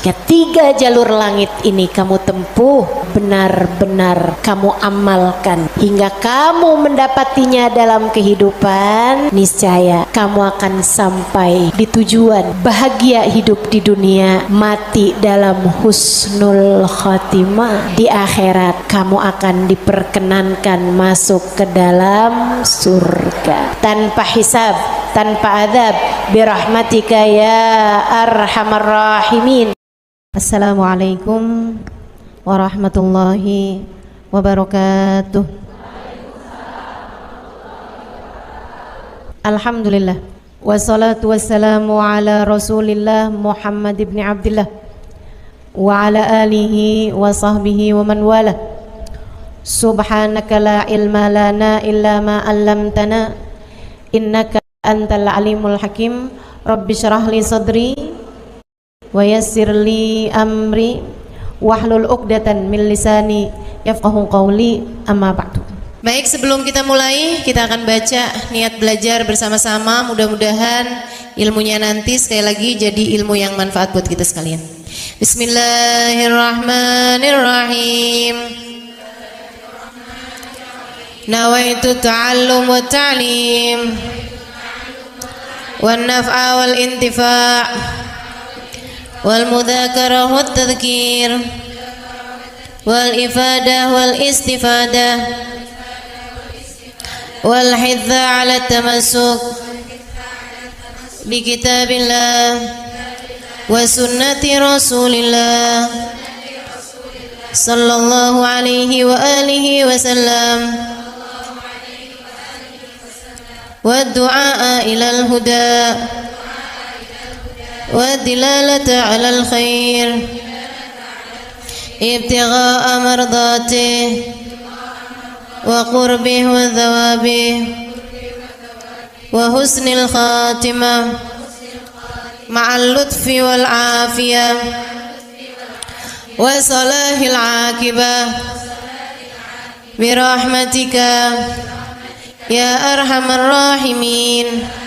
Jika 3 jalur langit ini kamu tempuh, benar-benar kamu amalkan hingga kamu mendapatinya dalam kehidupan, niscaya kamu akan sampai di tujuan, bahagia hidup di dunia, mati dalam husnul khatimah. Di akhirat kamu akan diperkenankan masuk ke dalam surga tanpa hisab, tanpa adab, birahmatika ya arhamar rahimin. Assalamualaikum warahmatullahi wabarakatuh. Alhamdulillah, wassalatu wassalamu ala rasulillah Muhammad ibn Abdillah wa ala alihi wa sahbihi wa man wala. Subhanaka la ilma lana illa ma 'allamtana innaka antal alimul hakim. Rabbi syrah li sadri wa yassir li amri wahlul 'uqdatan min lisani yafqahu qawli, amma ba'du. Baik, sebelum kita mulai, kita akan baca niat belajar bersama-sama. Mudah-mudahan ilmunya nanti sekali lagi jadi ilmu yang manfaat buat kita sekalian. Bismillahirrahmanirrahim. Nawaitu ta'allum wa ta'lim wan naf'a wal intifa' wal mudzakarah wat tadhkir wal ifadah wal istifadah wal hidza ala tamassuk bi kitabillah wa sunnati rasulillah sallallahu alaihi wa alihi wasallam wa du'a ilal huda والدلالة على الخير ابتغاء مرضاته وقربه وثوابه وحسن الخاتمة مع اللطف والعافية وصلاح العاقبة برحمتك يا أرحم الراحمين.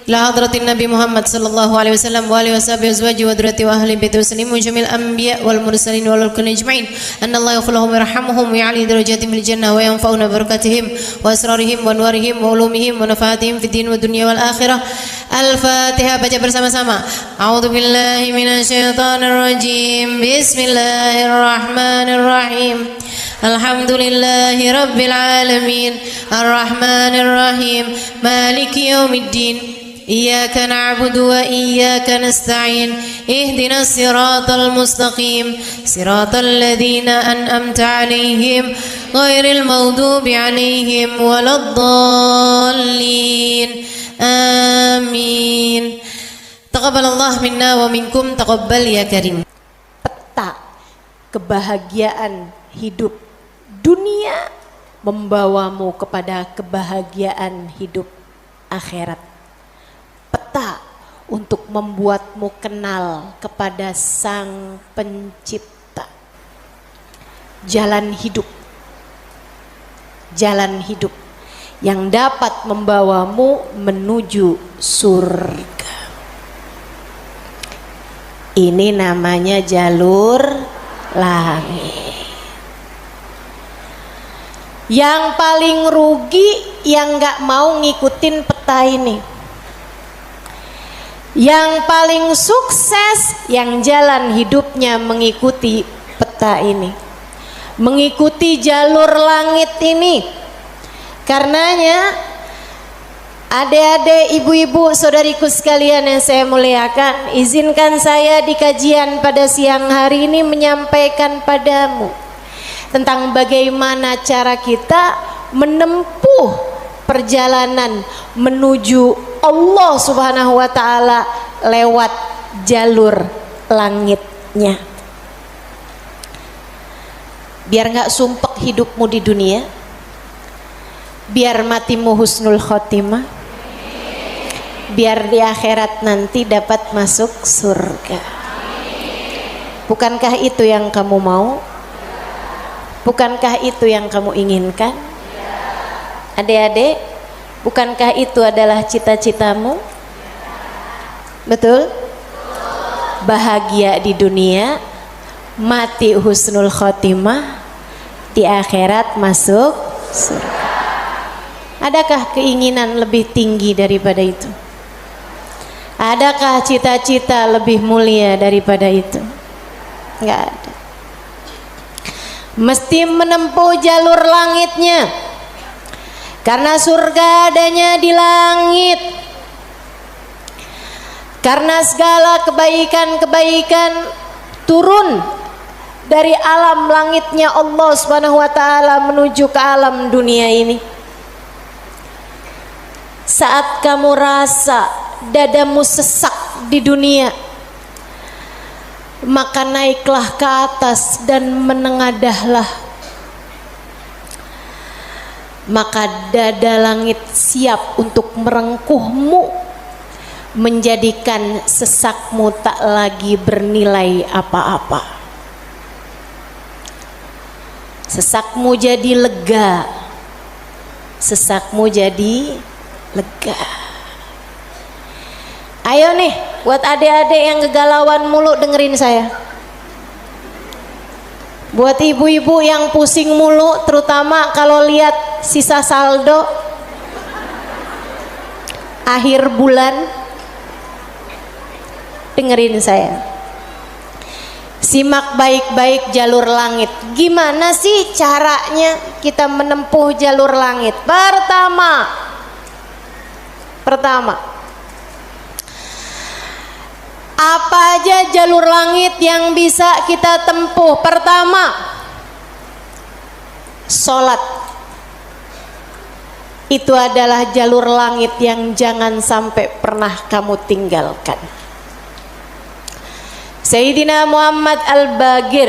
La hadratin Nabi Muhammad sallallahu alaihi wasallam wa alihi washabihi azwaji wa dzurriyyati wa ahli baiti muslimin jamil anbiya wal mursalin wal kulli ajma'in. Anna Allah yaghfiruhum wa yarhamuhum wa ya'li darajatihim fil jannah wa yanfa'una barakatihim wa asrarihim wa anwarihim wa ulumihim wa nafaatihim fid din wa dunya wal akhirah. Al-Fatihah, baca bersama-sama. A'udzu billahi minasyaitonir rajim. Bismillahirrahmanirrahim. Alhamdulillahi rabbil alamin. Arrahmanir rahim. Maliki yaumiddin. إياك نعبد وإياك نستعين اهدنا الصراط المستقيم صراط الذين أنعمت عليهم غير المغضوب عليهم ولا الضالين آمين. تقبل الله منا ومنكم تقبل يا كريم. Peta kebahagiaan hidup dunia membawamu kepada kebahagiaan hidup akhirat. Peta untuk membuatmu kenal kepada Sang Pencipta. Jalan hidup yang dapat membawamu menuju surga. Ini namanya jalur langit. Yang paling rugi yang gak mau ngikutin peta ini. Yang paling sukses yang jalan hidupnya mengikuti peta ini, mengikuti jalur langit ini. Karenanya adik-adik, ibu-ibu, saudariku sekalian yang saya muliakan, izinkan saya di kajian pada siang hari ini menyampaikan padamu tentang bagaimana cara kita menempuh perjalanan menuju Allah Subhanahu wa ta'ala lewat jalur langitnya. Biar gak sumpek hidupmu di dunia, biar matimu husnul khotimah, biar di akhirat nanti dapat masuk surga. Bukankah itu yang kamu mau? Bukankah itu yang kamu inginkan? Adik-adik, bukankah itu adalah cita-citamu? Betul? bahagia di dunia, mati husnul khotimah, di akhirat masuk surga. Adakah keinginan lebih tinggi daripada itu? Adakah cita-cita lebih mulia daripada itu? Enggak ada. Mesti menempuh jalur langitnya, karena surga adanya di langit. Karena segala kebaikan-kebaikan turun dari alam langitnya Allah Subhanahu wa taala menuju ke alam dunia ini. Saat kamu rasa dadamu sesak di dunia, maka naiklah ke atas dan menengadahlah. Maka dada langit siap untuk merengkuhmu, menjadikan sesakmu tak lagi bernilai apa-apa. Sesakmu jadi lega, sesakmu jadi lega. Ayo nih, buat adik-adik yang kegalauan mulu dengerin saya. Buat ibu-ibu yang pusing mulu, terutama kalau lihat sisa saldo akhir bulan, dengerin saya. Simak baik-baik jalur langit. Gimana sih caranya kita menempuh jalur langit? Pertama, apa aja jalur langit yang bisa kita tempuh? Pertama, sholat. Itu adalah jalur langit yang jangan sampai pernah kamu tinggalkan. Sayyidina Muhammad Al-Bagir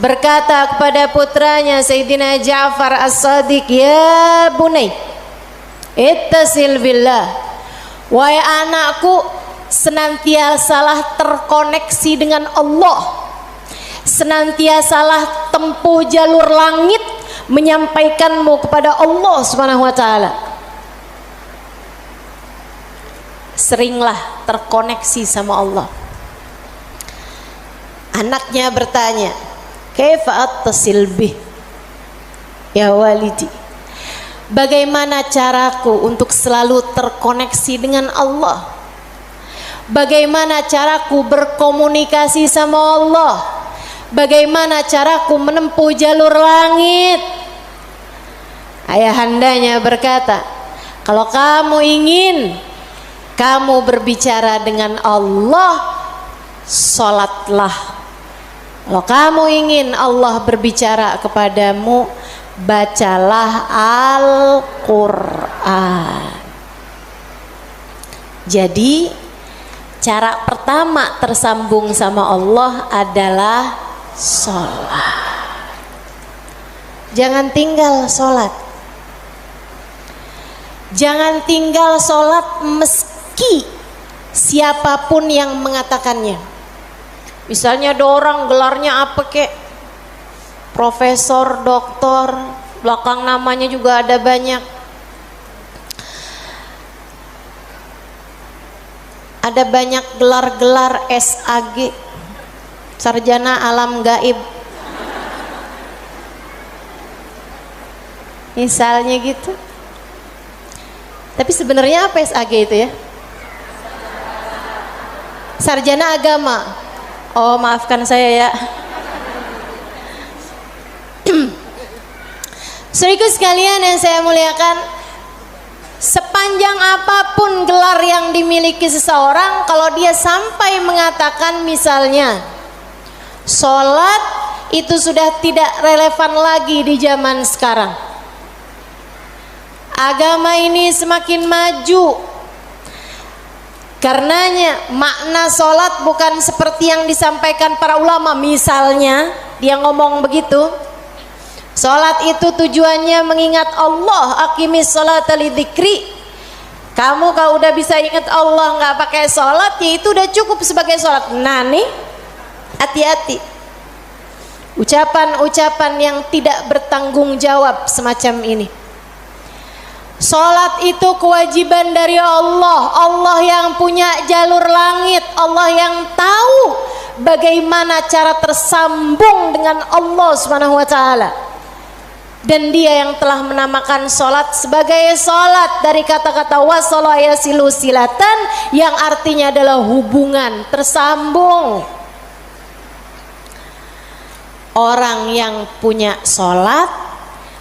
berkata kepada putranya Sayyidina Ja'far As-Sadiq, "Ya bunai, ittasil billah." Wahai anakku, senantiasalah terkoneksi dengan Allah, senantiasalah tempuh jalur langit menyampaikanmu kepada Allah Subhanahu wa taala. Seringlah terkoneksi sama Allah. Anaknya bertanya, "Kaifa attasil bih ya walidi?" Bagaimana caraku untuk selalu terkoneksi dengan Allah? Bagaimana caraku berkomunikasi sama Allah? Bagaimana caraku menempuh jalur langit? Ayahandanya berkata, kalau kamu ingin kamu berbicara dengan Allah, sholatlah. Kalau kamu ingin Allah berbicara kepadamu, bacalah Al-Quran. Jadi cara pertama tersambung sama Allah adalah sholat. Jangan tinggal sholat. Jangan tinggal sholat meski siapapun yang mengatakannya. Misalnya ada orang gelarnya apa kek, profesor, doktor, belakang namanya juga ada banyak. Ada banyak gelar-gelar SAG, sarjana alam gaib. Misalnya gitu. Tapi sebenarnya apa SAG itu ya? Sarjana agama. Oh, maafkan saya ya. Saudaraku sekalian yang saya muliakan, sepanjang apapun gelar yang dimiliki seseorang, kalau dia sampai mengatakan misalnya sholat, itu sudah tidak relevan lagi di zaman sekarang. Agama ini semakin maju. Karenanya makna sholat bukan seperti yang disampaikan para ulama. Misalnya dia ngomong begitu, sholat itu tujuannya mengingat Allah, aqimis sholata lidzikri. Kamu kalau udah bisa ingat Allah nggak pakai sholat, ya itu udah cukup sebagai sholat. Nah nih, hati-hati ucapan-ucapan yang tidak bertanggung jawab semacam ini. Salat itu kewajiban dari Allah. Allah yang punya jalur langit, Allah yang tahu bagaimana cara tersambung dengan Allah Subhanahu wa taala. Dan dia yang telah menamakan salat sebagai salat dari kata-kata wasala yasilu silatan, yang artinya adalah hubungan, tersambung. Orang yang punya salat,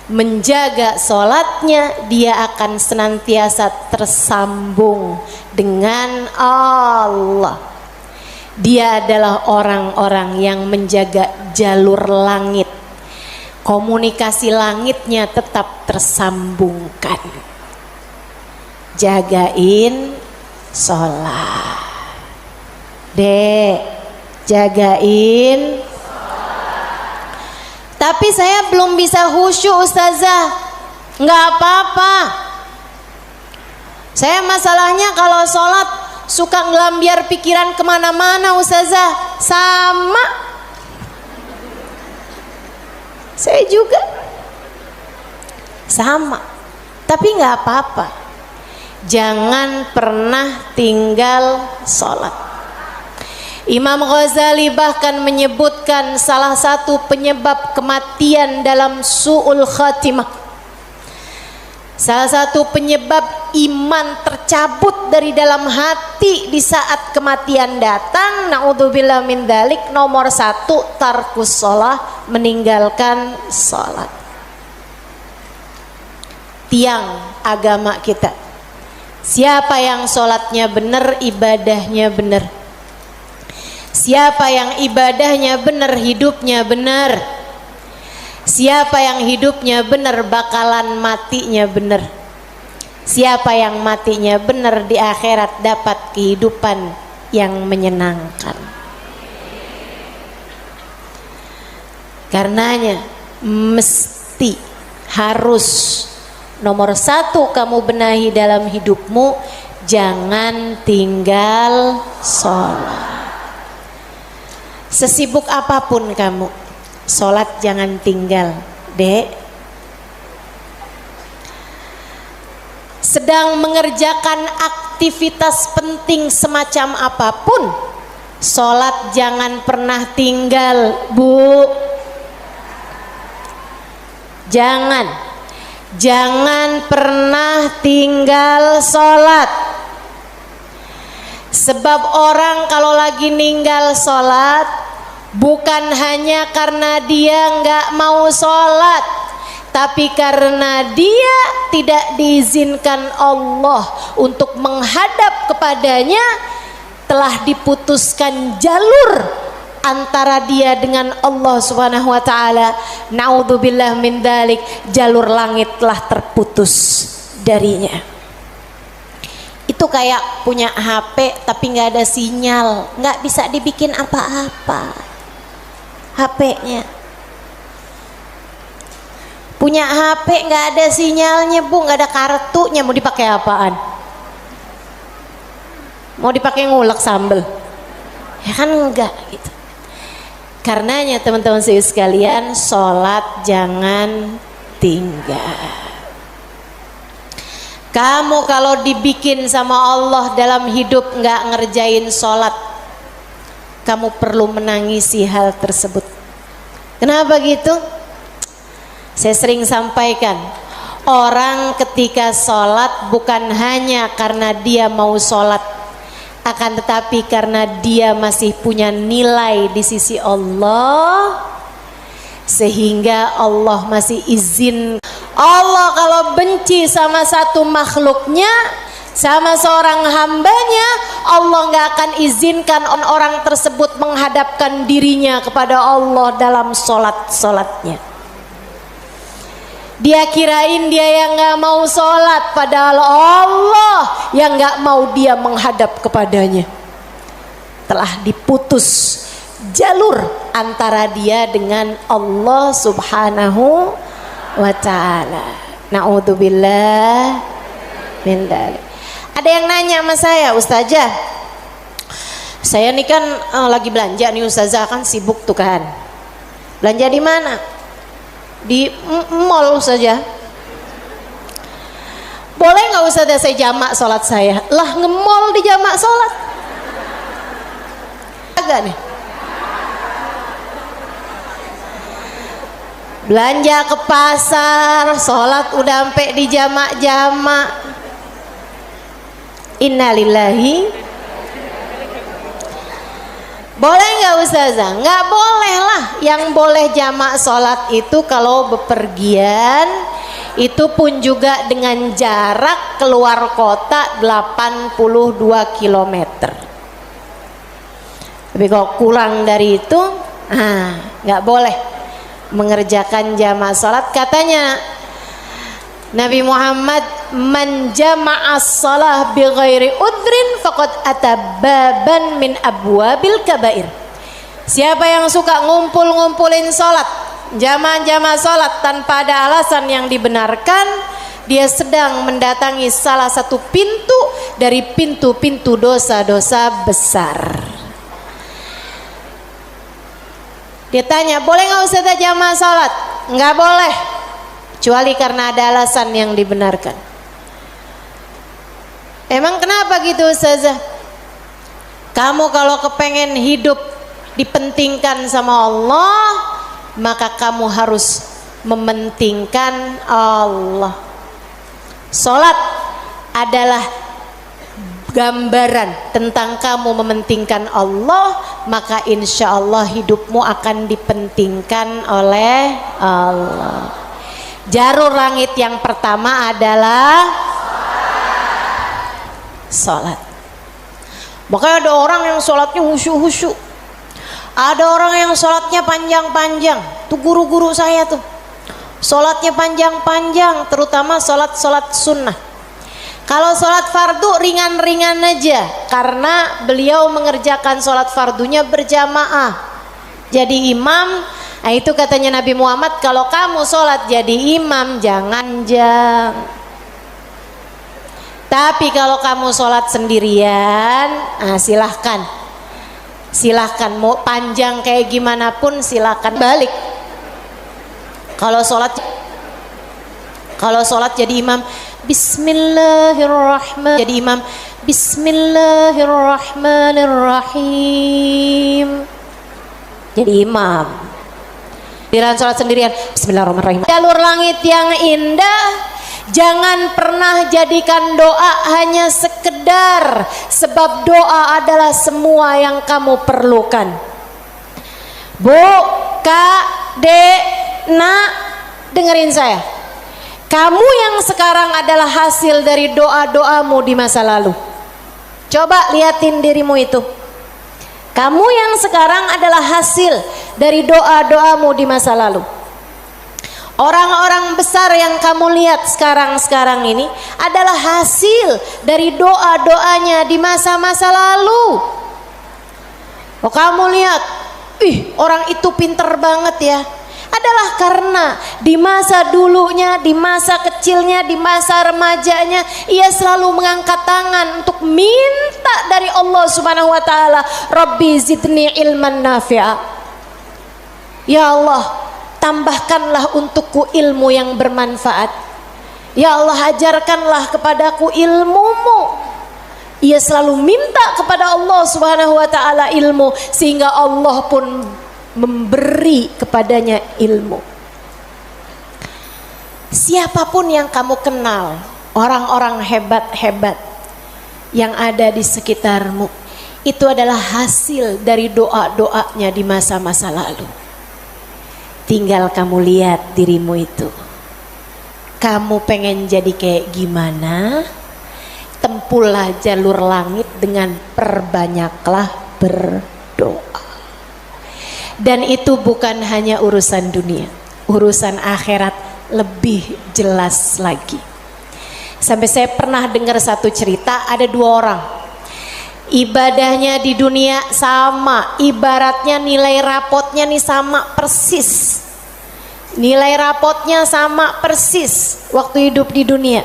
menjaga salatnya, dia akan senantiasa tersambung dengan Allah. Dia adalah orang-orang yang menjaga jalur langit. Komunikasi langitnya tetap tersambungkan. Jagain sholat. Dek, jagain. Tapi saya belum bisa khusyuk Ustazah. Nggak apa-apa. Saya masalahnya kalau sholat suka ngelambiar pikiran kemana-mana Ustazah. Sama. Saya juga. Sama. Tapi nggak apa-apa. Jangan pernah tinggal sholat. Imam Ghazali bahkan menyebutkan salah satu penyebab kematian dalam su'ul khatimah, salah satu penyebab iman tercabut dari dalam hati di saat kematian datang, naudzubillah min dzalik, nomor 1 tarkus shalah, meninggalkan salat. Tiang agama kita. Siapa yang salatnya benar, ibadahnya benar. Siapa yang ibadahnya benar, hidupnya benar. Siapa yang hidupnya benar, bakalan matinya benar. Siapa yang matinya benar, di akhirat dapat kehidupan yang menyenangkan. Karenanya mesti, harus, nomor 1 kamu benahi dalam hidupmu, jangan tinggal sholat. Sesibuk apapun kamu, sholat jangan tinggal, Dek. Sedang mengerjakan aktivitas penting semacam apapun, sholat jangan pernah tinggal, Bu. Jangan pernah tinggal sholat. Sebab orang kalau lagi ninggal sholat, bukan hanya karena dia nggak mau sholat, tapi karena dia tidak diizinkan Allah untuk menghadap kepadanya, telah diputuskan jalur antara dia dengan Allah Subhanahu wa taala. Naudzubillah min dzalik, jalur langit telah terputus darinya. Itu kayak punya HP tapi nggak ada sinyal, nggak bisa dibikin apa-apa HP-nya. Punya HP nggak ada sinyalnya, Bu, nggak ada kartunya, mau dipakai apaan? Mau dipakai ngulek sambel? Ya kan enggak gitu. Karenanya teman-teman sekalian, sholat jangan tinggal. Kamu kalau dibikin sama Allah dalam hidup nggak ngerjain sholat, kamu perlu menangisi hal tersebut. Kenapa gitu? Saya sering sampaikan, orang ketika sholat bukan hanya karena dia mau sholat, akan tetapi karena dia masih punya nilai di sisi Allah, sehingga Allah masih izin. Allah kalau benci sama satu makhluknya, sama seorang hambanya, Allah nggak akan izinkan orang tersebut menghadapkan dirinya kepada Allah dalam sholatnya. Dia kirain dia yang nggak mau sholat, padahal Allah yang nggak mau dia menghadap kepadanya. Telah diputus jalur antara dia dengan Allah Subhanahu wa ta'ala. Na'udzubillah min dzalik. Ada yang nanya sama saya, Ustazah, saya nih kan lagi belanja nih Ustazah, kan sibuk tuh kan. Belanja di mana? Di mall saja. boleh nggak Ustazah saya jamak sholat saya? Lah ngemol di jamak sholat agak nih. Belanja ke pasar, sholat udah sampai di jamak-jamak. Innalillahi. Boleh nggak Ustazah? Nggak boleh lah. Yang boleh jamak sholat itu kalau bepergian, itu pun juga dengan jarak keluar kota 82 km. Tapi kalau kurang dari itu, nggak boleh mengerjakan jamak salat. Katanya Nabi Muhammad, man jama'as shalah bi ghairi udrin faqad atababan min abwabil kabair. Siapa yang suka ngumpulin salat, jamaah salat tanpa ada alasan yang dibenarkan, dia sedang mendatangi salah satu pintu dari pintu-pintu dosa-dosa besar. Dia tanya, boleh nggak Ustazah jamaah salat? Nggak boleh, kecuali karena ada alasan yang dibenarkan. Emang kenapa gitu Ustazah? Kamu kalau kepengen hidup dipentingkan sama Allah, maka kamu harus mementingkan Allah. Salat adalah gambaran tentang kamu mementingkan Allah, maka insya Allah hidupmu akan dipentingkan oleh Allah. Jalur langit yang pertama adalah salat. Makanya ada orang yang salatnya khusyuk-khusyuk, ada orang yang salatnya panjang-panjang. Tuh guru-guru saya tuh salatnya panjang-panjang, terutama salat sunnah. Kalau sholat fardu ringan-ringan aja, karena beliau mengerjakan sholat fardunya berjamaah. Jadi imam, nah itu katanya Nabi Muhammad, kalau kamu sholat jadi imam jangan jang. Tapi kalau kamu sholat sendirian, silahkan mau panjang kayak gimana pun silahkan balik. Kalau sholat jadi imam, Bismillahirrahmanirrahim. Jadi imam, Bismillahirrahmanirrahim. Jadi imam. Dalam sholat sendirian, Bismillahirrahmanirrahim. Jalur langit yang indah, jangan pernah jadikan doa hanya sekedar, sebab doa adalah semua yang kamu perlukan. Bu, Kak, Dek, Nak, dengerin saya. Kamu yang sekarang adalah hasil dari doa-doamu di masa lalu. Coba liatin dirimu itu. Kamu yang sekarang adalah hasil dari doa-doamu di masa lalu. Orang-orang besar yang kamu lihat sekarang ini adalah hasil dari doa-doanya di masa-masa lalu. Oh, kamu lihat, orang itu pinter banget ya. Adalah karena di masa dulunya, di masa kecilnya, di masa remajanya, ia selalu mengangkat tangan untuk minta dari Allah Subhanahu wa taala, Rabbi zidni ilman nafi'a. Ya Allah, tambahkanlah untukku ilmu yang bermanfaat. Ya Allah, ajarkanlah kepadaku ilmu-Mu. Ia selalu minta kepada Allah Subhanahu wa taala ilmu, sehingga Allah pun memberi kepadanya ilmu. Siapapun yang kamu kenal, orang-orang hebat-hebat yang ada di sekitarmu, itu adalah hasil dari doa-doanya di masa-masa lalu. Tinggal kamu lihat dirimu itu. Kamu pengen jadi kayak gimana? Tempuhlah jalur langit dengan perbanyaklah berdoa. Dan itu bukan hanya urusan dunia, urusan akhirat lebih jelas lagi. Sampai saya pernah dengar satu cerita, ada dua orang, ibadahnya di dunia sama, ibaratnya nilai rapotnya nih sama persis. Nilai rapotnya sama persis waktu hidup di dunia.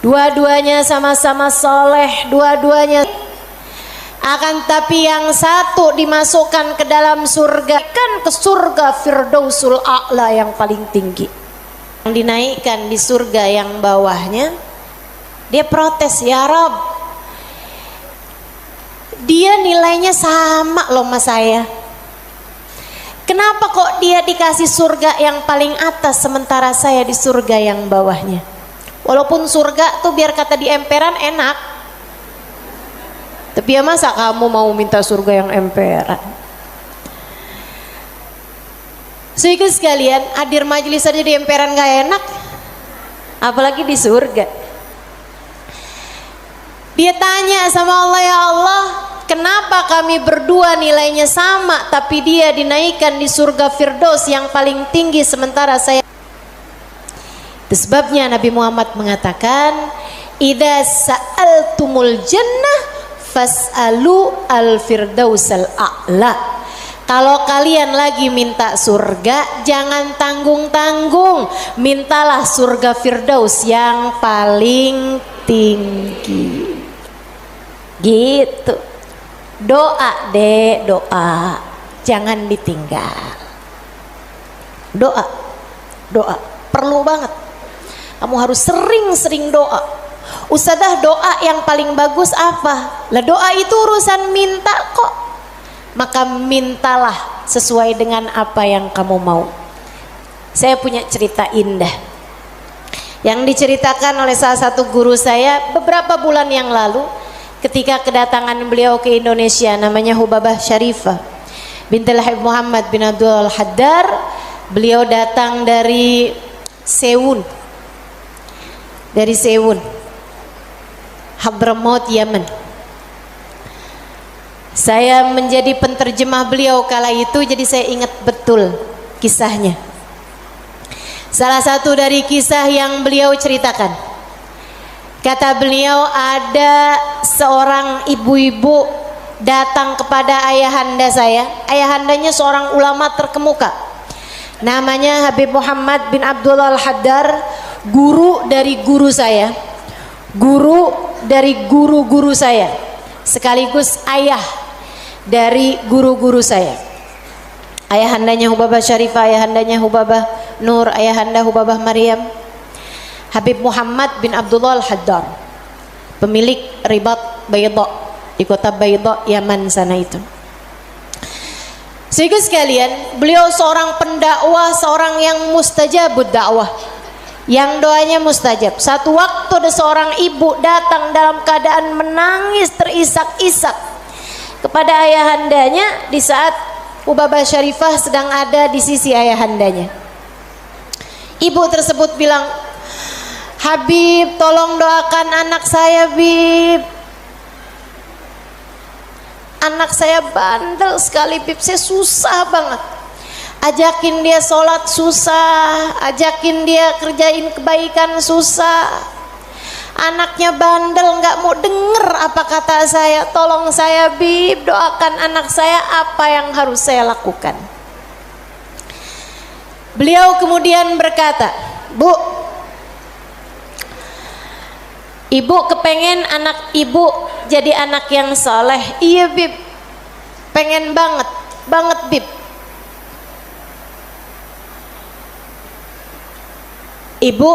Dua-duanya sama-sama soleh, dua-duanya. Akan tapi yang satu dimasukkan ke dalam surga, kan ke surga Firdausul A'la yang paling tinggi. yang dinaikkan di surga yang bawahnya, dia protes, ya Rob, dia nilainya sama loh sama saya. Kenapa kok dia dikasih surga yang paling atas sementara saya di surga yang bawahnya? Walaupun surga tuh biar kata di emperan enak, tapi ya masa kamu mau minta surga yang emperan? Sehingga sekalian, hadir majelis aja di emperan gak enak, apalagi di surga. Dia tanya sama Allah, ya Allah, kenapa kami berdua nilainya sama tapi dia dinaikkan di surga Firdaus yang paling tinggi sementara saya. Itu sebabnya Nabi Muhammad mengatakan, idza sa'altumul jannah fas'alu al-firdausal a'la. Kalau kalian lagi minta surga, jangan tanggung-tanggung, mintalah surga Firdaus yang paling tinggi. Gitu. Doa deh, doa, jangan ditinggal. Doa, doa, perlu banget. Kamu harus sering-sering doa. Ustadzah, doa yang paling bagus apa? Lah doa itu urusan minta kok. Maka mintalah sesuai dengan apa yang kamu mau. Saya punya cerita indah yang diceritakan oleh salah satu guru saya beberapa bulan yang lalu ketika kedatangan beliau ke Indonesia, namanya Hubabah Syarifah bintul Habib Muhammad bin Abdul Haddar. Beliau datang dari Sewun, Hadramaut, Yaman. Saya menjadi penterjemah beliau kala itu, jadi saya ingat betul kisahnya. Salah satu dari kisah yang beliau ceritakan, kata beliau, ada seorang ibu-ibu datang kepada ayahanda saya. Ayahandanya seorang ulama terkemuka, namanya Habib Muhammad bin Abdullah Al-Haddar, guru dari guru saya, guru dari guru-guru saya, sekaligus ayah dari guru-guru saya. Ayahandanya Hubabah Syarifah, ayahandanya Hubabah Nur, ayahanda Hubabah Maryam. Habib Muhammad bin Abdullah Al-Haddar, pemilik Ribat Bayda di kota Bayda, Yaman sana itu. Sehingga sekalian, beliau seorang pendakwah, seorang yang mustajabud dakwah, yang doanya mustajab. Satu waktu ada seorang ibu datang dalam keadaan menangis terisak-isak kepada ayahandanya di saat Hubabah Syarifah sedang ada di sisi ayahandanya. Ibu tersebut bilang, Habib, tolong doakan anak saya, Bib. Anak saya bandel sekali, Bib. Saya susah banget. Ajakin dia sholat susah, ajakin dia kerjain kebaikan susah. Anaknya bandel, nggak mau denger apa kata saya. Tolong saya, Bib, doakan anak saya, apa yang harus saya lakukan. Beliau kemudian berkata, Bu, ibu kepengen anak ibu jadi anak yang soleh. Iya, Bib, pengen banget Bib. Ibu,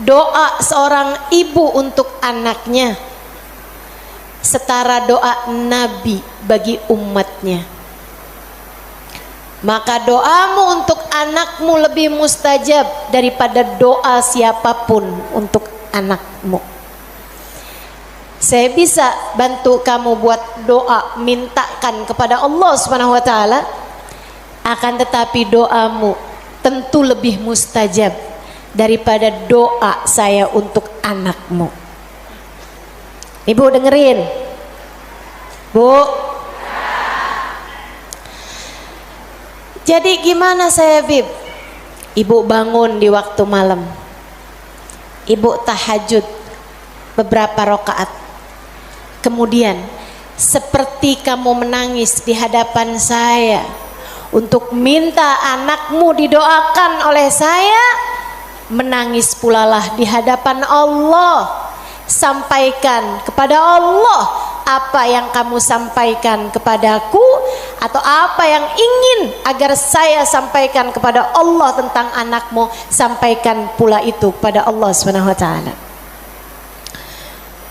doa seorang ibu untuk anaknya setara doa Nabi bagi umatnya. Maka doamu untuk anakmu lebih mustajab daripada doa siapapun untuk anakmu. Saya bisa bantu kamu buat doa, mintakan kepada Allah Subhanahu wa taala, akan tetapi doamu tentu lebih mustajab daripada doa saya untuk anakmu. Ibu dengerin, Bu. Jadi gimana saya, Bib? Ibu bangun di waktu malam, ibu tahajud beberapa rakaat, kemudian seperti kamu menangis di hadapan saya untuk minta anakmu didoakan oleh saya, menangis pulalah di hadapan Allah. Sampaikan kepada Allah apa yang kamu sampaikan kepadaku atau apa yang ingin agar saya sampaikan kepada Allah tentang anakmu, sampaikan pula itu kepada Allah Subhanahu wa taala.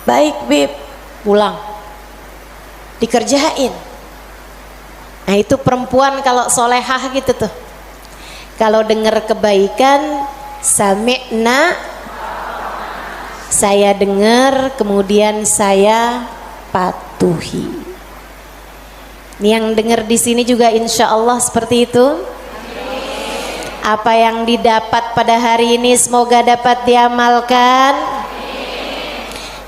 Baik Bib, pulang dikerjain. Nah itu perempuan kalau solehah gitu tuh, kalau dengar kebaikan sami'na, saya dengar kemudian saya patuhi. Ini yang dengar di sini juga insya Allah seperti itu. Apa yang didapat pada hari ini semoga dapat diamalkan.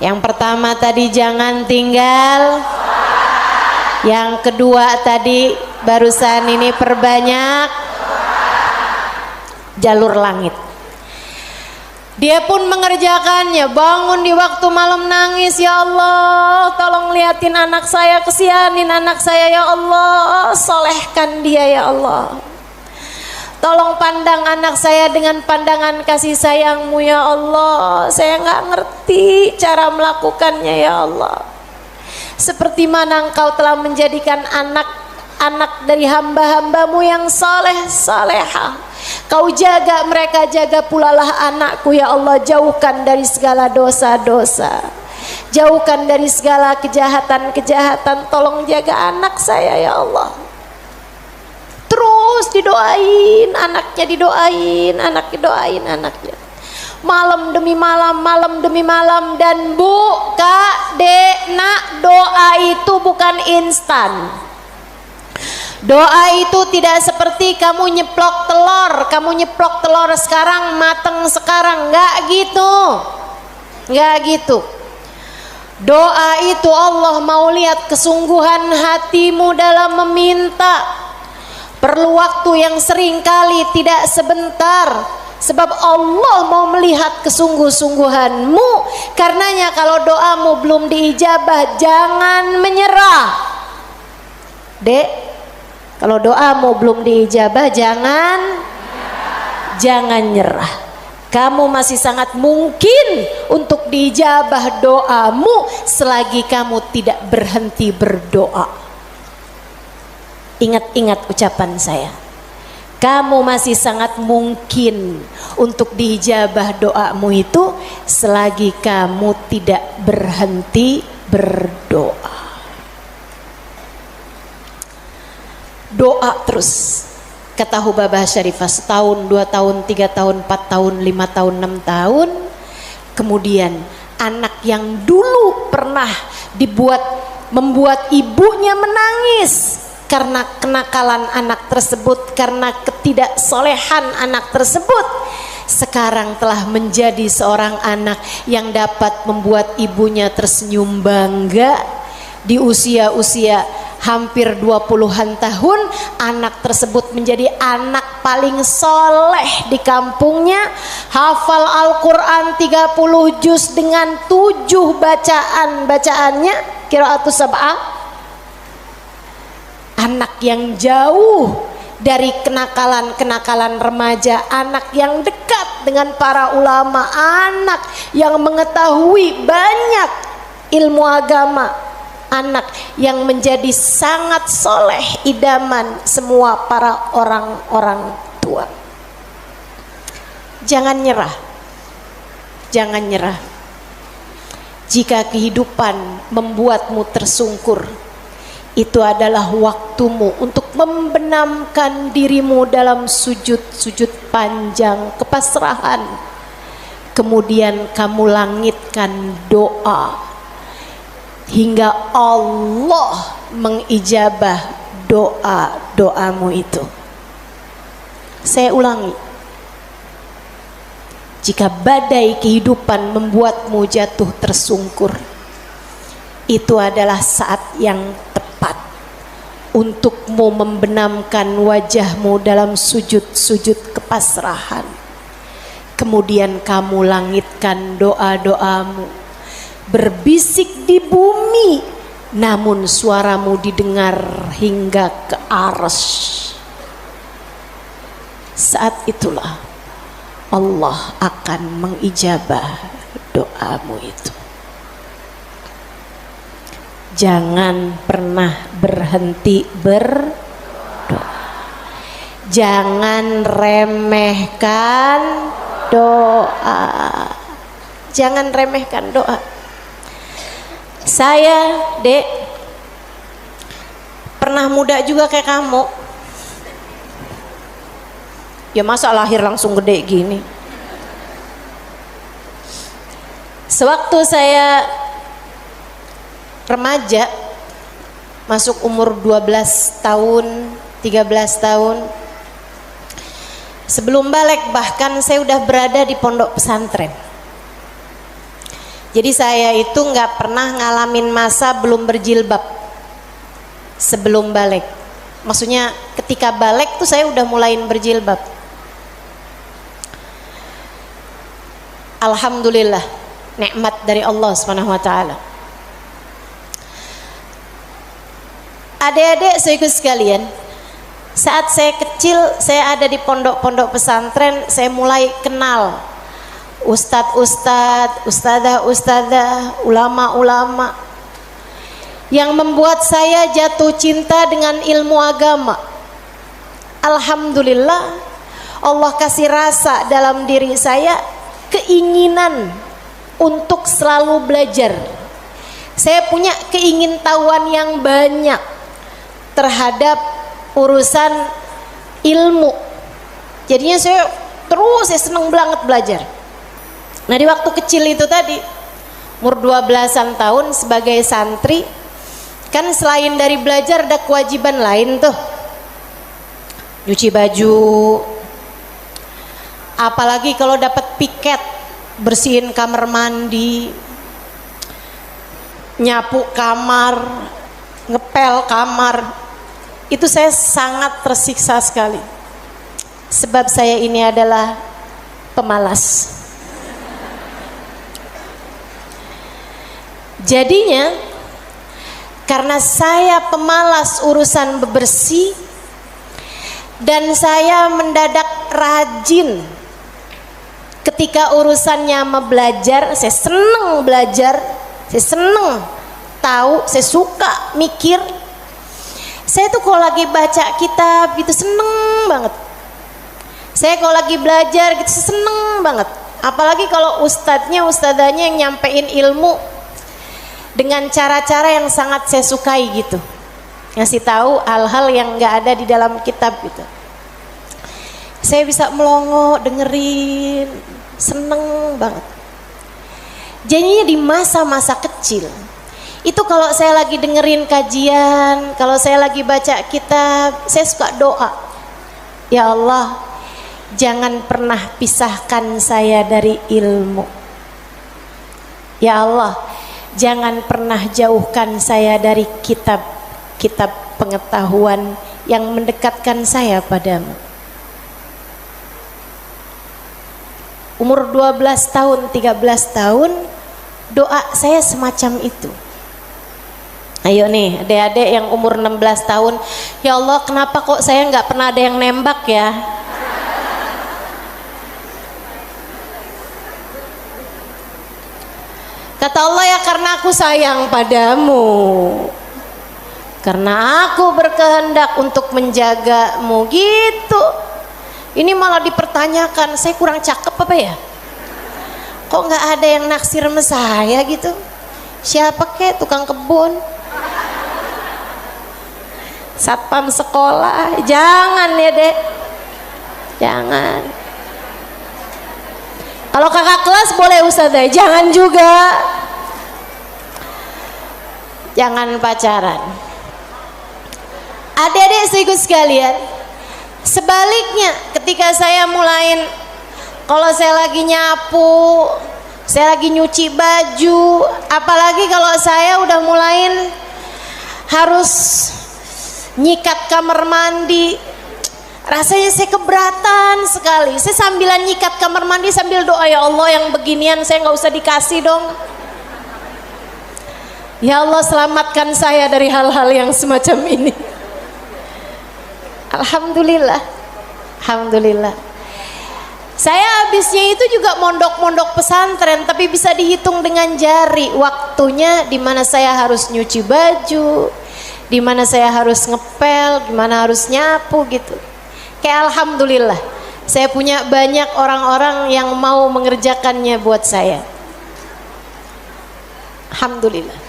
Yang pertama tadi jangan tinggal. Yang kedua tadi barusan ini perbanyak jalur langit. Dia pun mengerjakannya, bangun di waktu malam nangis, ya Allah tolong liatin anak saya, kesianin anak saya ya Allah, solehkan dia ya Allah. Tolong pandang anak saya dengan pandangan kasih sayangmu ya Allah. Saya nggak ngerti cara melakukannya ya Allah. Seperti mana engkau telah menjadikan anak-anak dari hamba-hambamu yang saleh salehah. Kau jaga mereka, jaga pula lah anakku ya Allah. Jauhkan dari segala dosa-dosa, jauhkan dari segala kejahatan-kejahatan. Tolong jaga anak saya ya Allah. Terus didoain anaknya, didoain anaknya, doain anaknya. Malam demi malam, malam demi malam. Dan Bu, Kak, Dek, Nak, doa itu bukan instan. Doa itu tidak seperti kamu nyeplok telur sekarang mateng sekarang, nggak gitu, nggak gitu. Doa itu Allah mau lihat kesungguhan hatimu dalam meminta. Perlu waktu yang sering kali tidak sebentar, sebab Allah mau melihat kesungguh-sungguhanmu. Karenanya kalau doamu belum diijabah, jangan menyerah. Dek, kalau doamu belum diijabah, jangan nyerah. Kamu masih sangat mungkin untuk diijabah doamu selagi kamu tidak berhenti berdoa. Ingat-ingat ucapan saya. Kamu masih sangat mungkin untuk diijabah doamu itu selagi kamu tidak berhenti berdoa. Doa terus. Kata Hubabah Syarifah, setahun, 2 tahun, 3 tahun, 4 tahun, 5 tahun, 6 tahun. Kemudian anak yang dulu pernah membuat ibunya menangis karena kenakalan anak tersebut, karena ketidaksolehan anak tersebut, sekarang telah menjadi seorang anak yang dapat membuat ibunya tersenyum bangga. Di usia-usia hampir 20-an tahun, anak tersebut menjadi anak paling soleh di kampungnya, hafal Al-Quran 30 juz dengan 7 bacaannya, qiraatus sab'ah. Anak yang jauh dari kenakalan-kenakalan remaja, anak yang dekat dengan para ulama, anak yang mengetahui banyak ilmu agama, anak yang menjadi sangat soleh, idaman semua para orang-orang tua. Jangan nyerah, jangan nyerah. Jika kehidupan membuatmu tersungkur, itu adalah waktumu untuk membenamkan dirimu dalam sujud-sujud panjang kepasrahan. Kemudian kamu langitkan doa hingga Allah mengijabah doa-doamu itu. Saya ulangi, jika badai kehidupan membuatmu jatuh tersungkur, itu adalah saat yang tepat untukmu membenamkan wajahmu dalam sujud-sujud kepasrahan. Kemudian kamu langitkan doa-doamu, berbisik di bumi, namun suaramu didengar hingga ke arsy. Saat itulah Allah akan mengijabah doamu itu. jangan pernah berhenti berdoa. Jangan remehkan doa. Jangan remehkan doa. Saya, Dek, pernah muda juga kayak kamu. Ya masa lahir langsung gede gini. Sewaktu saya remaja, masuk umur 12 tahun, 13 tahun, sebelum balik bahkan saya udah berada di pondok pesantren. Jadi saya itu nggak pernah ngalamin masa belum berjilbab sebelum balik. Maksudnya ketika balik tuh saya udah mulain berjilbab. Alhamdulillah, nikmat dari Allah Subhanahu wa taala. Adik-adik saudaraku sekalian, saat saya kecil, saya ada di pondok-pondok pesantren, saya mulai kenal ustadz-ustadz, ustadzah-ustadzah, ulama-ulama yang membuat saya jatuh cinta dengan ilmu agama. Alhamdulillah, Allah kasih rasa dalam diri saya keinginan untuk selalu belajar. Saya punya keingintahuan yang banyak terhadap urusan ilmu. Jadinya saya seneng banget belajar. Nah, di waktu kecil itu tadi, umur 12-an tahun sebagai santri, kan selain dari belajar ada kewajiban lain tuh. Nyuci baju, apalagi kalau dapat piket, bersihin kamar mandi, nyapu kamar, ngepel kamar. Itu saya sangat tersiksa sekali, sebab saya ini adalah pemalas. Jadinya karena saya pemalas urusan bebersih dan saya mendadak rajin ketika urusannya belajar. Saya seneng belajar, saya seneng tahu, saya suka mikir. Saya tuh kalau lagi baca kitab gitu seneng banget. Saya kalau lagi belajar gitu seneng banget. Apalagi kalau ustadzanya yang nyampein ilmu dengan cara-cara yang sangat saya sukai gitu, ngasih tahu hal-hal yang nggak ada di dalam kitab gitu. Saya bisa melongo dengerin, seneng banget. Jadinya di masa-masa kecil itu kalau saya lagi dengerin kajian, kalau saya lagi baca kitab, saya suka doa, ya Allah, jangan pernah pisahkan saya dari ilmu. Ya Allah, jangan pernah jauhkan saya dari kitab-kitab pengetahuan yang mendekatkan saya padamu. Umur 12 tahun, 13 tahun, doa saya semacam itu. Ayo nih adik-adik yang umur 16 tahun, ya Allah, kenapa kok saya nggak pernah ada yang nembak ya? Kata Allah, ya karena aku sayang padamu, karena aku berkehendak untuk menjagamu gitu. Ini malah dipertanyakan, saya kurang cakep apa ya? Kok nggak ada yang naksir sama saya gitu? Siapa kek, tukang kebun, satpam sekolah? Jangan ya dek, jangan. Kalau kakak kelas boleh ustazah, jangan juga. Jangan pacaran. Adik-adik saudaraku sekalian, sebaliknya ketika saya mulain, kalau saya lagi nyapu, saya lagi nyuci baju, apalagi kalau saya udah mulain harus nyikat kamar mandi, rasanya saya keberatan sekali. Saya sambilan nyikat kamar mandi sambil doa, ya Allah, yang beginian saya nggak usah dikasih dong. Ya Allah, selamatkan saya dari hal-hal yang semacam ini. Alhamdulillah, alhamdulillah. Saya habisnya itu juga mondok-mondok pesantren, tapi bisa dihitung dengan jari waktu waktunya di mana saya harus nyuci baju, di mana saya harus ngepel, di mana harus nyapu gitu. Kayak alhamdulillah, saya punya banyak orang-orang yang mau mengerjakannya buat saya. Alhamdulillah.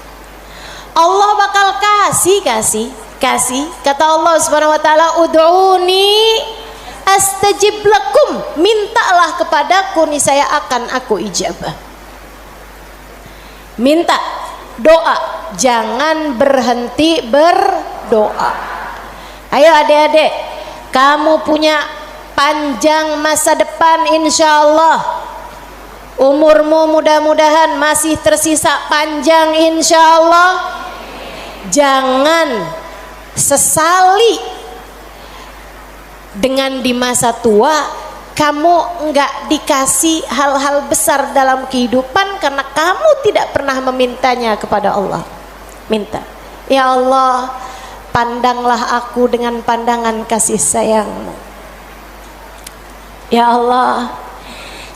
Allah bakal kasih. Kata Allah Subhanahu wa taala, "Ud'uni astajib lakum." Mintalah kepadaku, niscaya akan aku ijabah. Minta, doa, jangan berhenti berdoa. Ayo adik-adik, kamu punya panjang masa depan insyaallah. Umurmu mudah-mudahan masih tersisa panjang insyaallah. Jangan sesali dengan di masa tua kamu enggak dikasih hal-hal besar dalam kehidupan karena kamu tidak pernah memintanya kepada Allah. Minta, ya Allah, pandanglah aku dengan pandangan kasih sayang-Mu. Ya Allah,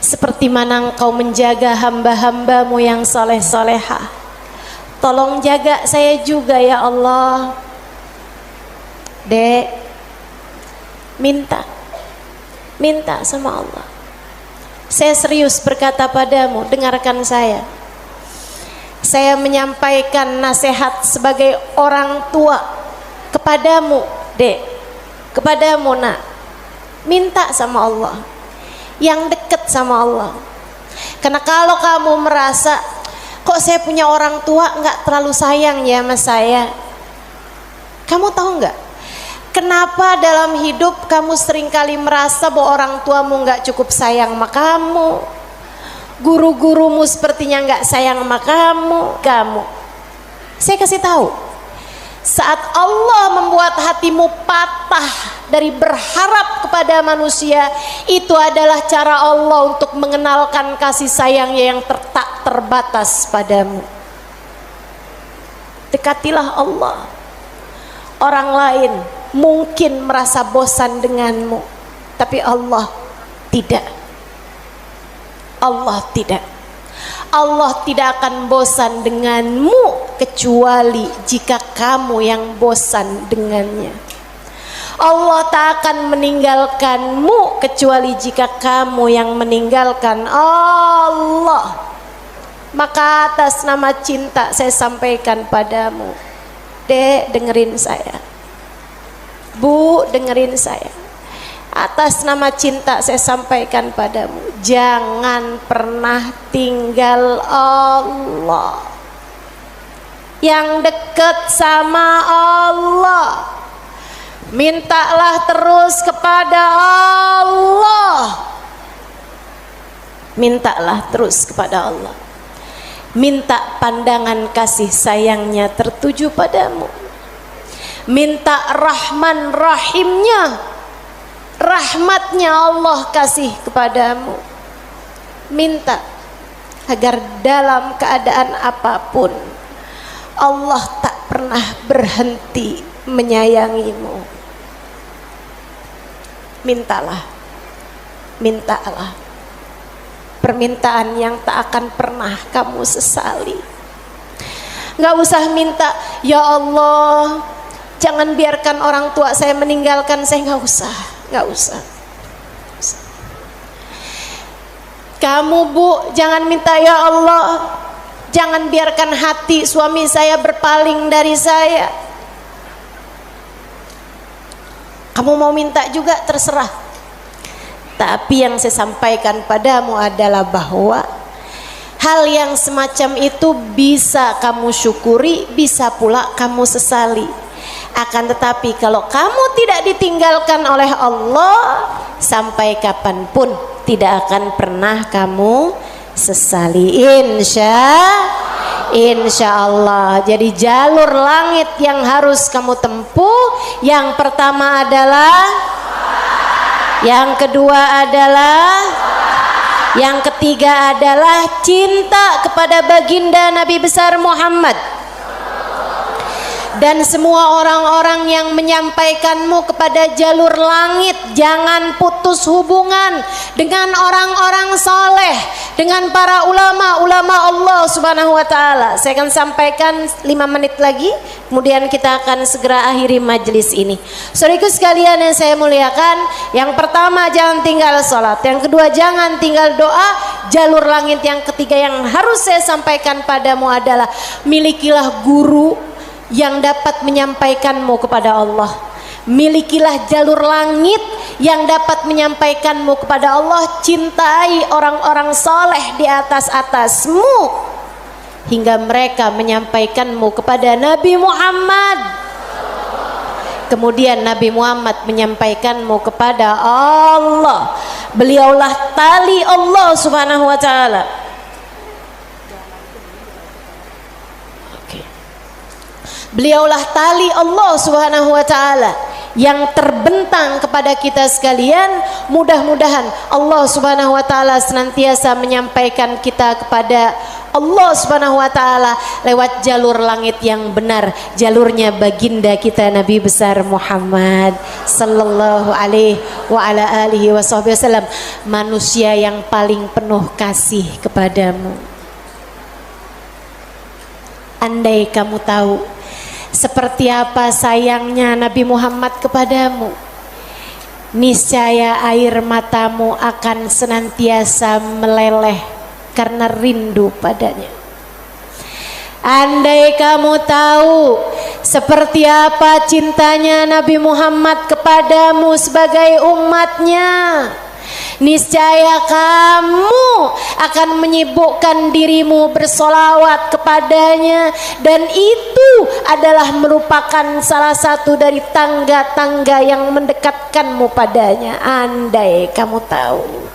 seperti mana Engkau menjaga hamba-hamba-Mu yang soleh-solehah, tolong jaga saya juga ya Allah. Dek, minta sama Allah. Saya serius berkata padamu, dengarkan saya. Saya menyampaikan nasihat sebagai orang tua kepadamu, Dek, kepadamu nak. Minta sama Allah, yang dekat sama Allah. Karena kalau kamu merasa kok saya punya orang tua nggak terlalu sayang ya sama saya, kamu tahu nggak kenapa dalam hidup kamu seringkali merasa bahwa orang tuamu nggak cukup sayang sama kamu, guru-gurumu sepertinya nggak sayang sama kamu. Saya kasih tahu, saat Allah membuat hatimu patah dari berharap kepada manusia, itu adalah cara Allah untuk mengenalkan kasih sayangnya yang tak terbatas padamu. Dekatilah Allah. Orang lain mungkin merasa bosan denganmu, tapi Allah tidak. Allah tidak. Allah tidak akan bosan denganmu kecuali jika kamu yang bosan dengannya. Allah tak akan meninggalkanmu kecuali jika kamu yang meninggalkan Allah. Maka atas nama cinta saya sampaikan padamu, Dek, dengerin saya. Bu, dengerin saya. Atas nama cinta saya sampaikan padamu, jangan pernah tinggal Allah. Yang dekat sama Allah, mintalah terus kepada Allah. Mintalah terus kepada Allah. Minta pandangan kasih sayangnya tertuju padamu. Minta Rahman Rahimnya, rahmatnya Allah kasih kepadamu. Minta agar dalam keadaan apapun Allah tak pernah berhenti menyayangimu. Mintalah, mintalah permintaan yang tak akan pernah kamu sesali. Nggak usah minta, ya Allah, jangan biarkan orang tua saya meninggalkan saya. Nggak usah. Kamu Bu, jangan minta, ya Allah, jangan biarkan hati suami saya berpaling dari saya. Kamu mau minta juga terserah. Tapi yang saya sampaikan padamu adalah bahwa hal yang semacam itu bisa kamu syukuri, bisa pula kamu sesali. Akan tetapi kalau kamu tidak ditinggalkan oleh Allah, sampai kapanpun tidak akan pernah kamu sesali, insya Allah. Jadi jalur langit yang harus kamu tempuh, yang pertama adalah, yang kedua adalah, yang ketiga adalah cinta kepada baginda Nabi besar Muhammad. dan semua orang-orang yang menyampaikanmu kepada jalur langit. Jangan putus hubungan dengan orang-orang soleh, dengan para ulama Allah subhanahu wa ta'ala. Saya akan sampaikan 5 menit lagi, kemudian kita akan segera akhiri majelis ini. Saudaraku sekalian yang saya muliakan, yang pertama jangan tinggal sholat, yang kedua jangan tinggal doa. Jalur langit yang ketiga yang harus saya sampaikan padamu adalah milikilah guru yang dapat menyampaikanmu kepada Allah. Milikilah jalur langit yang dapat menyampaikanmu kepada Allah. Cintai orang-orang soleh di atasmu hingga mereka menyampaikanmu kepada Nabi Muhammad. Kemudian Nabi Muhammad menyampaikanmu kepada Allah. Beliaulah tali Allah subhanahu wa ta'ala. Beliaulah tali Allah subhanahu wa ta'ala yang terbentang kepada kita sekalian. Mudah-mudahan Allah subhanahu wa ta'ala senantiasa menyampaikan kita kepada Allah subhanahu wa ta'ala lewat jalur langit yang benar, jalurnya baginda kita Nabi besar Muhammad sallallahu alaihi wa ala alihi wasallam, manusia yang paling penuh kasih kepadamu. Andai kamu tahu seperti apa sayangnya Nabi Muhammad kepadamu, niscaya air matamu akan senantiasa meleleh karena rindu padanya. Andai kamu tahu seperti apa cintanya Nabi Muhammad kepadamu sebagai umatnya, niscaya kamu akan menyibukkan dirimu bersolawat kepadanya, dan itu adalah merupakan salah satu dari tangga-tangga yang mendekatkanmu padanya. Andai kamu tahu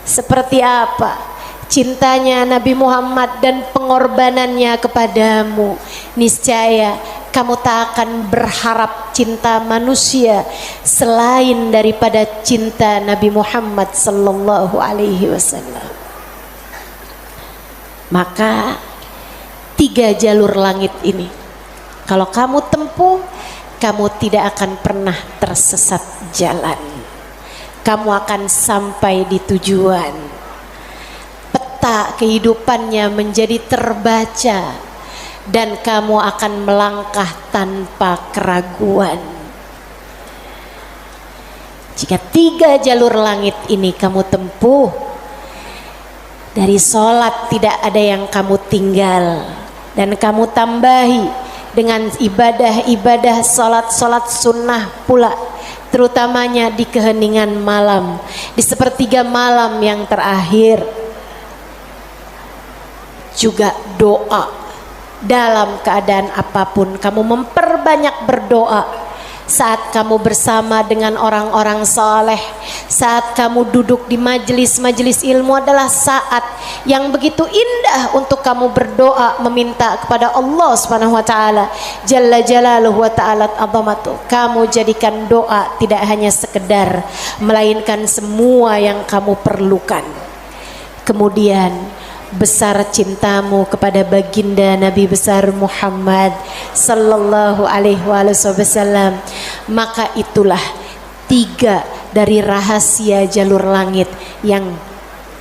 seperti apa cintanya Nabi Muhammad dan pengorbanannya kepadamu, niscaya kamu tak akan berharap cinta manusia selain daripada cinta Nabi Muhammad sallallahu alaihi wasallam. Maka 3 jalur langit ini kalau kamu tempuh, kamu tidak akan pernah tersesat jalan. Kamu akan sampai di tujuan. Peta kehidupannya menjadi terbaca dan kamu akan melangkah tanpa keraguan. Jika 3 jalur langit ini kamu tempuh, dari sholat tidak ada yang kamu tinggal, dan kamu tambahi dengan ibadah-ibadah sholat sunnah pula, terutamanya di keheningan malam, di sepertiga malam yang terakhir. Juga doa dalam keadaan apapun, kamu memperbanyak berdoa. Saat kamu bersama dengan orang-orang saleh, saat kamu duduk di majelis-majelis ilmu adalah saat yang begitu indah untuk kamu berdoa meminta kepada Allah Subhanahu wa taala jalla jalaluhu wa ta'ala azamatu. Kamu jadikan doa tidak hanya sekedar, melainkan semua yang kamu perlukan. Kemudian besar cintamu kepada baginda Nabi besar Muhammad sallallahu alaihi wasallam, maka itulah 3 dari rahasia jalur langit yang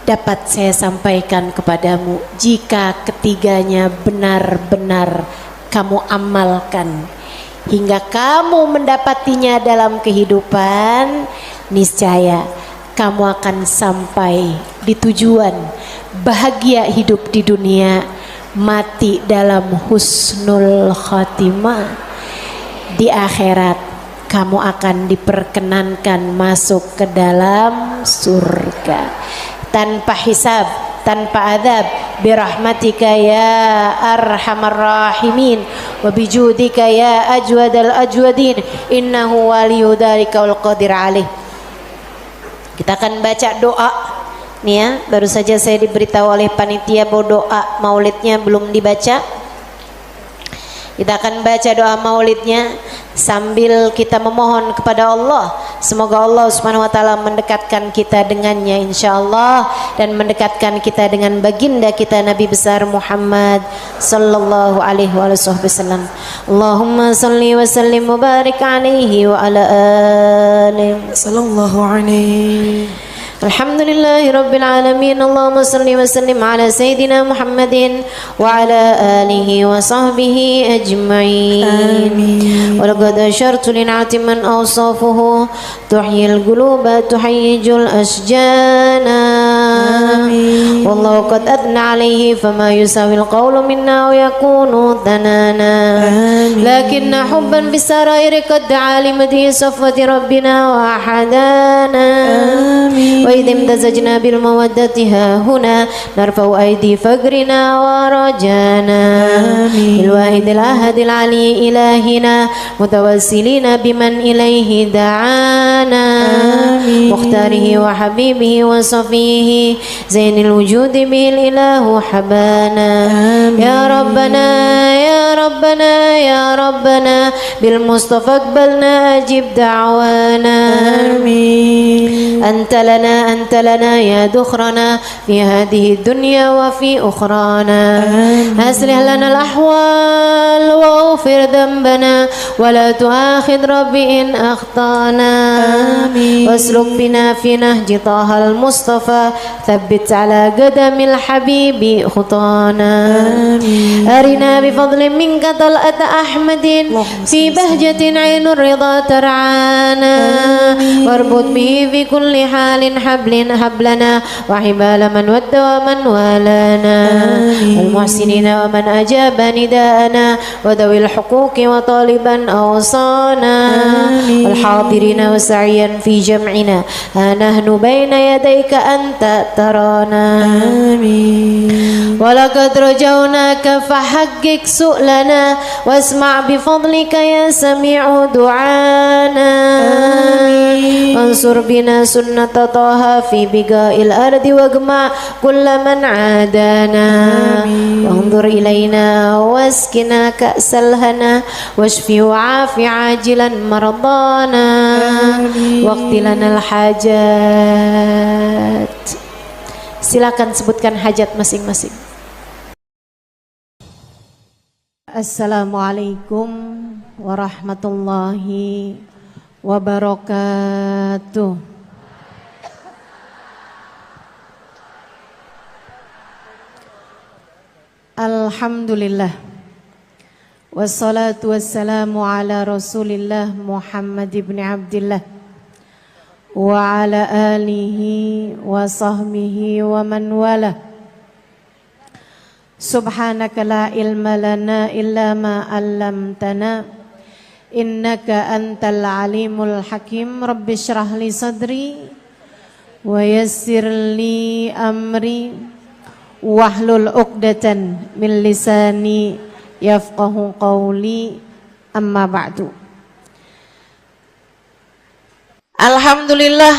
dapat saya sampaikan kepadamu. Jika ketiganya benar-benar kamu amalkan hingga kamu mendapatinya dalam kehidupan, niscaya kamu akan sampai di tujuan, bahagia hidup di dunia, mati dalam husnul khatimah. Di akhirat kamu akan diperkenankan masuk ke dalam surga tanpa hisab, tanpa adab, birahmatika ya arhamar rahimin wa bijudika ya ajwadal ajwadin innahu waliyu dzalika wal qadir alaih. Kita akan baca doa nih ya. Baru saja saya diberitahu oleh panitia bahwa doa maulidnya belum dibaca. Kita akan baca doa maulidnya sambil kita memohon kepada Allah, semoga Allah Subhanahu wa taala mendekatkan kita dengannya insyaallah, dan mendekatkan kita dengan baginda kita Nabi besar Muhammad sallallahu alaihi wasallam. Allahumma salli wa sallim wa barik alaihi wa ala alihi sallallahu alaihi. Alhamdulillahi Rabbil Alamin. Allahumma salli wa sallim ala Sayyidina Muhammadin wa ala alihi wa sahbihi ajma'in. Wa laqad ashartu lin'ati man awsafuhu tuhyil quluba tuhayyijul asjana. Wallahu qad adna alayhi fama yusawil qawlu minna wa yakunu thanana. Lakinna hubban bisarairi qad alimati safwati rabbina wa ahadana. وإذ امتزجنا بالمودة ها هنا نرفع أيدي فقرنا ورجانا بالواحد الأحد العلي إلهنا متوسلين بمن إليه دعانا مختاره وحبيبه وصفيه زين الوجود به الإله حبانا يا ربنا يا ربنا يا ربنا بالمصطفى اقبلنا أجب دعوانا أنت لنا يا دخرنا في هذه الدنيا وفي أخرانا. أصلح لنا الأحوال واغفر ذنبنا ولا تؤاخذ ربي إن أخطأنا. واسلك بنا في نهج طه المصطفى ثبت على قدم الحبيب خطانا. أرنا بفضل منك طلعة أحمد في بهجة عين الرضا ترعانا. واربط به في كل حال حبلنا وحبال من ود ومن والانا. المحسنين ومن أجاب نداءنا وذوي الحقوق وطالبا أوصانا. والحاضرين وسعيا في جمعنا ها نحن بين يديك أنت ترانا. ولقد رجوناك فحقق سؤلنا واسمع بفضلك يا سميع دعانا. وانصر بنا سنة طه في بقاء الأرض واجمع كل من عادانا. وانظر إلينا واسكنا كأس الهنا واشفي وعافي عاجلا مرضانا. واقض لنا الحاجات. Silakan sebutkan hajat masing-masing. Assalamualaikum warahmatullahi wabarakatuh. Alhamdulillah. Wassalatu wassalamu ala Rasulillah Muhammad ibn Abdillah wa ala alihi wa sahbihi wa man wala. Subhanaka la ilma lana illa ma 'allamtana innaka antal alimul hakim. Rabbi shrah li sadri wa yassir li amri wahlul 'uqdatan min lisani yafqahu qawli. Amma ba'du. Alhamdulillah,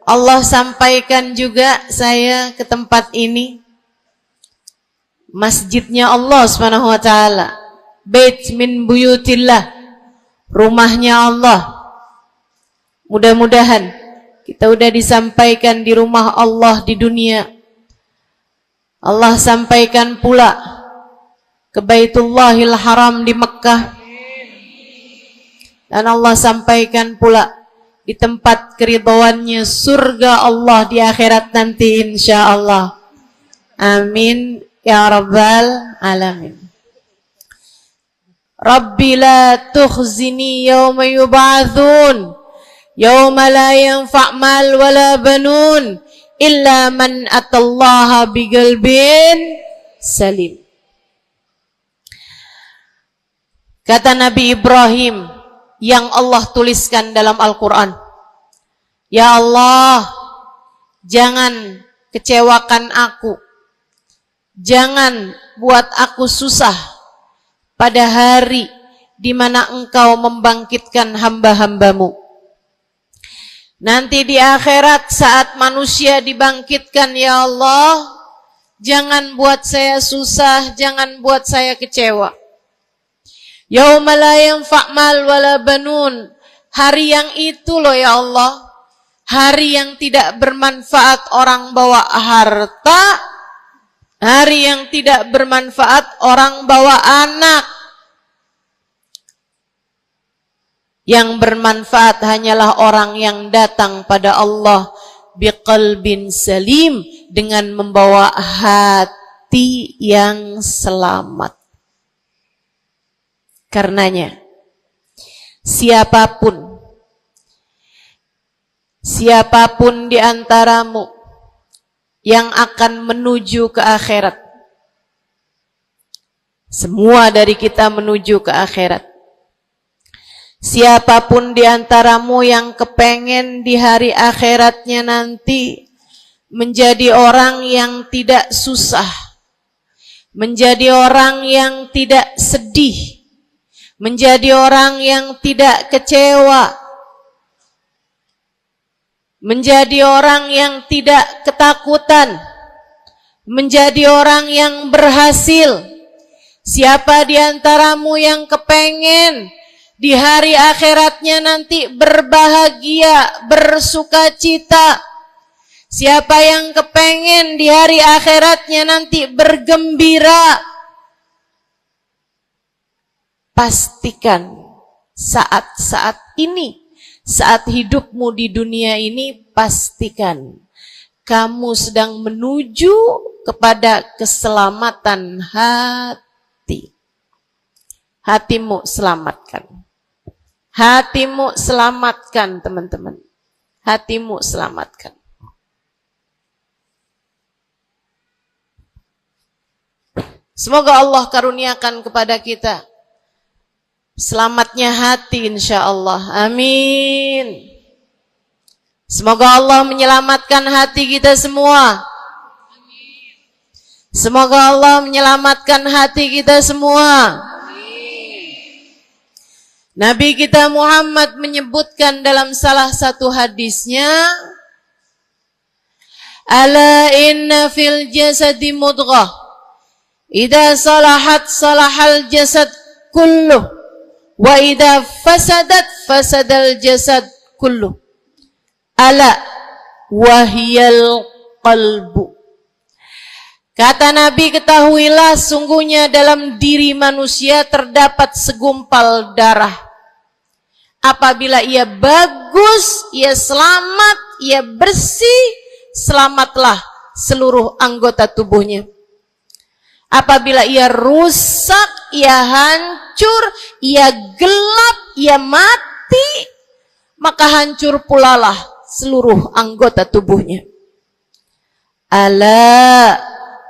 Allah sampaikan juga saya ke tempat ini. Masjidnya Allah Subhanahu wa taala, bait min buyutillah, rumahnya Allah. Mudah-mudahan kita udah disampaikan di rumah Allah di dunia. Allah sampaikan pula ke Baitullahil Haram di Mekkah. Dan Allah sampaikan pula di tempat keridhaannya surga Allah di akhirat nanti insyaallah. Amin ya rabbal alamin. Rabbi la tukhzini yawma yub'atsun yawma la yanfa' mal wala banun illa man atallaha biqalbin salim. Kata Nabi Ibrahim yang Allah tuliskan dalam Al-Quran, ya Allah, jangan kecewakan aku, jangan buat aku susah pada hari di mana Engkau membangkitkan hamba-hambamu. Nanti di akhirat saat manusia dibangkitkan, ya Allah, jangan buat saya susah, jangan buat saya kecewa. Yauma la yanfa' mal wala banun. Hari yang itu loh ya Allah. Hari yang tidak bermanfaat orang bawa harta. Hari yang tidak bermanfaat orang bawa anak. Yang bermanfaat hanyalah orang yang datang pada Allah biqalbin salim, dengan membawa hati yang selamat. Karenanya siapapun di antaramu yang akan menuju ke akhirat, semua dari kita menuju ke akhirat. Siapapun di antaramu yang kepengen di hari akhiratnya nanti menjadi orang yang tidak susah, menjadi orang yang tidak sedih, menjadi orang yang tidak kecewa, menjadi orang yang tidak ketakutan, menjadi orang yang berhasil. Siapa di antaramu yang kepengen di hari akhiratnya nanti berbahagia, bersukacita? Siapa yang kepengen di hari akhiratnya nanti bergembira? Pastikan saat-saat ini, saat hidupmu di dunia ini, pastikan kamu sedang menuju kepada keselamatan hati. Hatimu selamatkan. Hatimu selamatkan, teman-teman. Hatimu selamatkan. Semoga Allah karuniakan kepada kita selamatnya hati, insya Allah. Amin. Semoga Allah menyelamatkan hati kita semua. Semoga Allah menyelamatkan hati kita semua. Nabi kita Muhammad menyebutkan dalam salah satu hadisnya, ala inna fil jasadi mudghah, idza salahat salahal jasad kulluh, wa idza fasadat fasadal jasad kulluh, ala wahiyal qalbu. Kata Nabi, ketahuilah sungguhnya dalam diri manusia terdapat segumpal darah. Apabila ia bagus, ia selamat, ia bersih, selamatlah seluruh anggota tubuhnya. Apabila ia rusak, ia hancur, ia gelap, ia mati, maka hancur pulalah seluruh anggota tubuhnya. Ala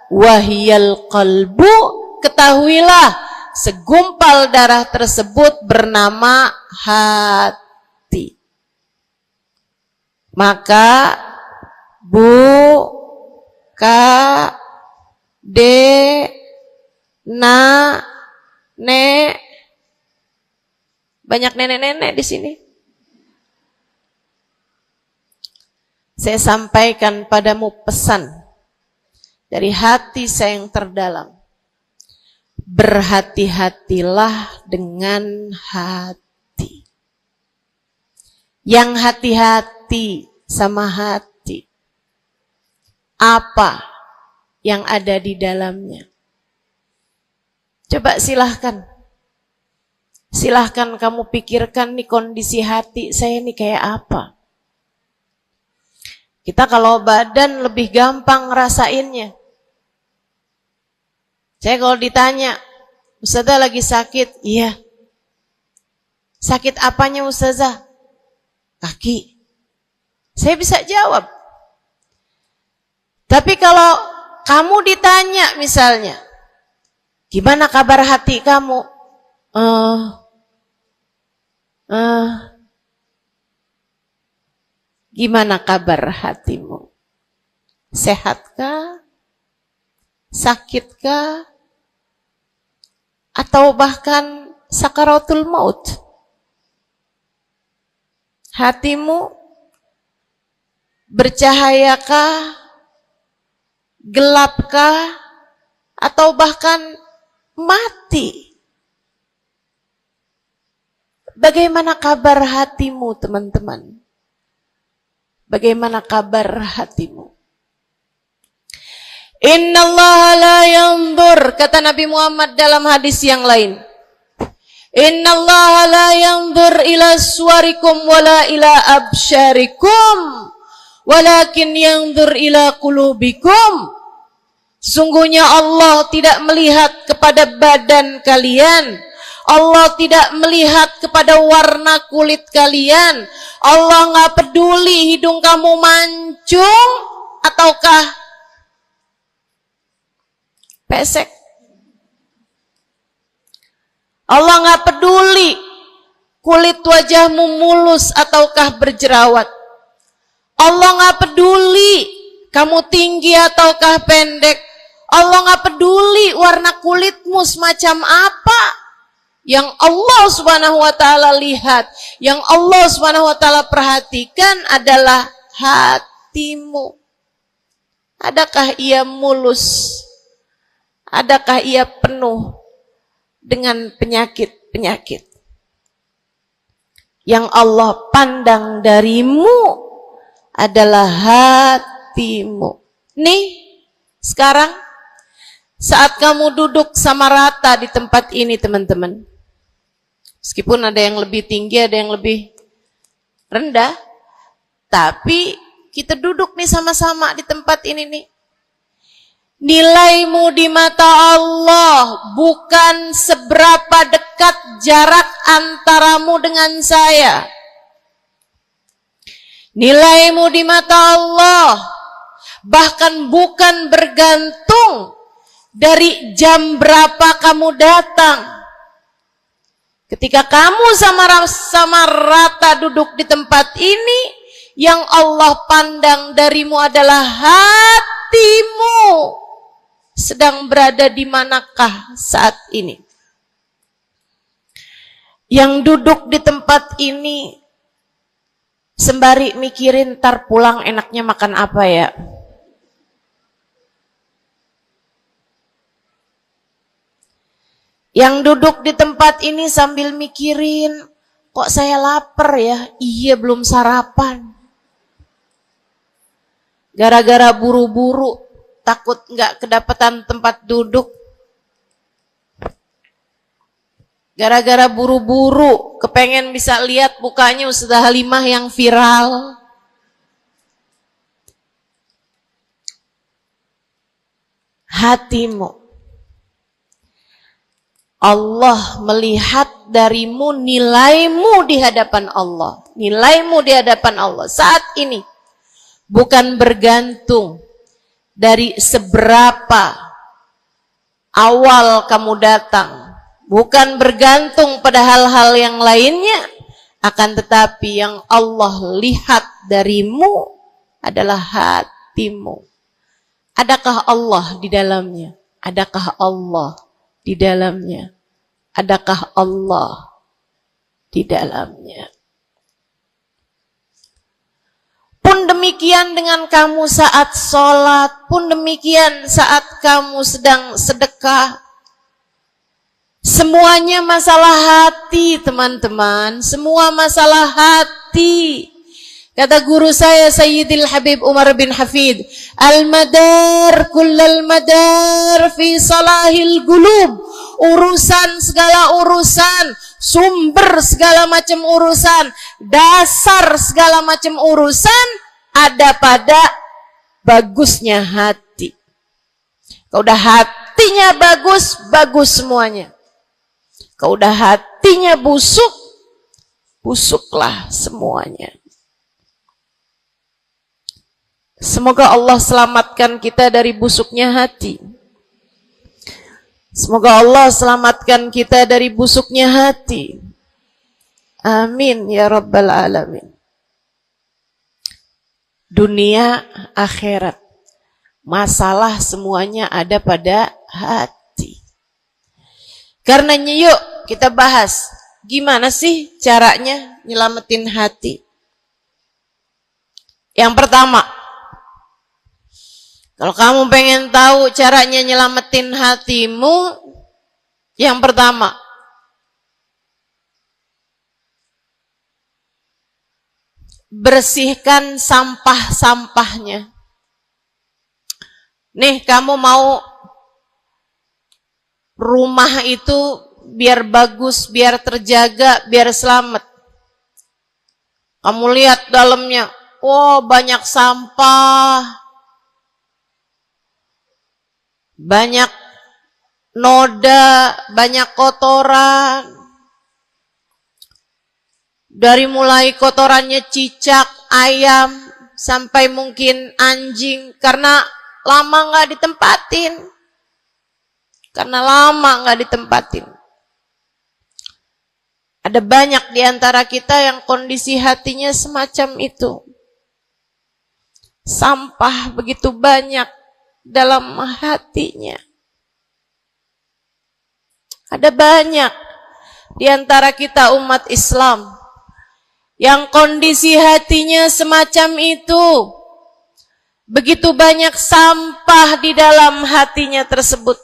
wahiyal qalbu, ketahuilah segumpal darah tersebut bernama hati. Maka bu, ka, de, na, ne, banyak nenek-nenek di sini. Saya sampaikan padamu pesan dari hati saya yang terdalam. Berhati-hatilah dengan hati. Yang hati-hati sama hati, apa yang ada di dalamnya? Coba silahkan kamu pikirkan nih, kondisi hati saya nih kayak apa. Kita kalau badan lebih gampang ngerasainnya. Saya kalau ditanya, Ustazah lagi sakit? Iya. Sakit apanya Ustazah? Kaki. Saya bisa jawab. Tapi kalau kamu ditanya misalnya, gimana kabar hati kamu? Gimana kabar hatimu? Sehatkah? Sakitkah? Atau bahkan sakaratul maut? Hatimu bercahayakah? Gelapkah? Atau bahkan mati? Bagaimana kabar hatimu, teman-teman? Bagaimana kabar hatimu? Innallaha la yanzur, kata Nabi Muhammad dalam hadis yang lain. Innallaha la yanzur ila suwarikum wala ila absyarikum, walakin yanzur ila qulubikum. Sungguhnya Allah tidak melihat kepada badan kalian, Allah tidak melihat kepada warna kulit kalian. Allah nggak peduli hidung kamu mancung ataukah pesek. Allah nggak peduli kulit wajahmu mulus ataukah berjerawat. Allah nggak peduli kamu tinggi ataukah pendek. Allah nggak peduli warna kulitmu semacam apa. Yang Allah Subhanahu wa taala lihat, yang Allah Subhanahu wa taala perhatikan adalah hatimu. Adakah ia mulus? Adakah ia penuh dengan penyakit-penyakit? Yang Allah pandang darimu adalah hatimu. Nih, sekarang saat kamu duduk sama rata di tempat ini, teman-teman, meskipun ada yang lebih tinggi, ada yang lebih rendah, tapi kita duduk nih sama-sama di tempat ini nih. Nilaimu di mata Allah bukan seberapa dekat jarak antaramu dengan saya. Nilaimu di mata Allah bahkan bukan bergantung dari jam berapa kamu datang. Ketika kamu sama rata duduk di tempat ini, yang Allah pandang darimu adalah hatimu. Sedang berada di manakah saat ini? Yang duduk di tempat ini sembari mikirin ntar pulang enaknya makan apa ya? Yang duduk di tempat ini sambil mikirin, kok saya lapar ya? Iya, belum sarapan. Gara-gara buru-buru, takut nggak kedapatan tempat duduk. Gara-gara buru-buru, kepengen bisa lihat mukanya Ustazah Halimah yang viral. Hatimu. Allah melihat darimu, nilaimu di hadapan Allah. Nilaimu di hadapan Allah saat ini bukan bergantung dari seberapa awal kamu datang, bukan bergantung pada hal-hal yang lainnya, akan tetapi yang Allah lihat darimu adalah hatimu. Adakah Allah di dalamnya? Adakah Allah di dalamnya? Adakah Allah di dalamnya? Pun demikian dengan kamu saat sholat, pun demikian saat kamu sedang sedekah. Semuanya masalah hati, teman-teman. Semua masalah hati. Kata guru saya Sayyidil Habib Umar bin Hafid, al-madar kullal madar fi salahil gulub. Urusan segala urusan, sumber segala macam urusan, dasar segala macam urusan ada pada bagusnya hati. Kalau udah hatinya bagus, bagus semuanya. Kalau udah hatinya busuk, busuklah semuanya. Semoga Allah selamatkan kita dari busuknya hati. Semoga Allah selamatkan kita dari busuknya hati. Amin ya rabbal alamin. Dunia, akhirat, masalah semuanya ada pada hati. Karenanya yuk kita bahas gimana sih caranya nyelamatin hati. Yang pertama, kalau kamu pengen tahu caranya nyelamatin hatimu, yang pertama, bersihkan sampah-sampahnya. Nih, kamu mau rumah itu biar bagus, biar terjaga, biar selamat. Kamu lihat dalamnya, oh banyak sampah, banyak noda, banyak kotoran. Dari mulai kotorannya cicak, ayam, sampai mungkin anjing, karena lama nggak ditempatin. Karena lama nggak ditempatin. Ada banyak di antara kita yang kondisi hatinya semacam itu. Sampah begitu banyak dalam hatinya. Ada banyak di antara kita umat Islam yang kondisi hatinya semacam itu. Begitu banyak sampah di dalam hatinya tersebut.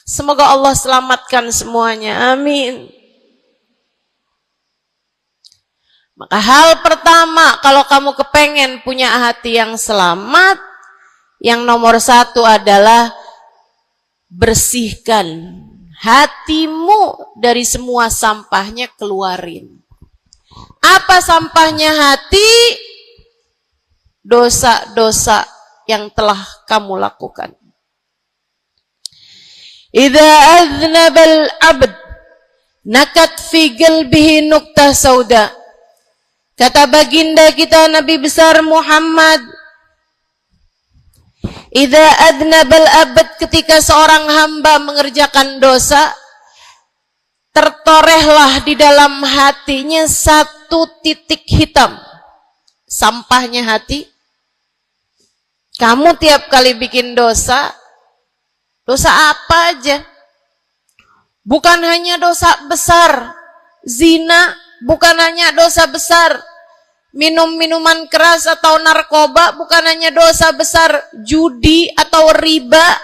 Semoga Allah selamatkan semuanya. Amin. Maka hal pertama, kalau kamu kepengen punya hati yang selamat, yang nomor satu adalah bersihkan hatimu dari semua sampahnya, keluarin. Apa sampahnya hati? Dosa-dosa yang telah kamu lakukan. Idza aznabal abd nakat fi qalbihi nuqtah sauda. Kata baginda kita Nabi besar Muhammad, idza aznabal abd, ketika seorang hamba mengerjakan dosa, tertorehlah di dalam hatinya satu titik hitam. Sampahnya hati. Kamu tiap kali bikin dosa, dosa apa aja? Bukan hanya dosa besar, zina, bukan hanya dosa besar, minum minuman keras atau narkoba, bukan hanya dosa besar, judi atau riba.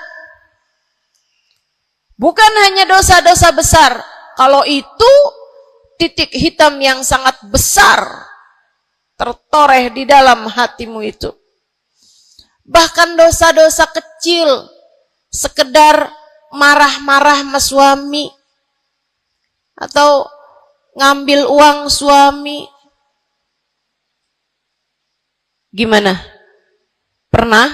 Bukan hanya dosa-dosa besar. Kalau itu titik hitam yang sangat besar tertoreh di dalam hatimu itu. Bahkan dosa-dosa kecil, sekedar marah-marah sama suami, atau ngambil uang suami. Gimana? Pernah?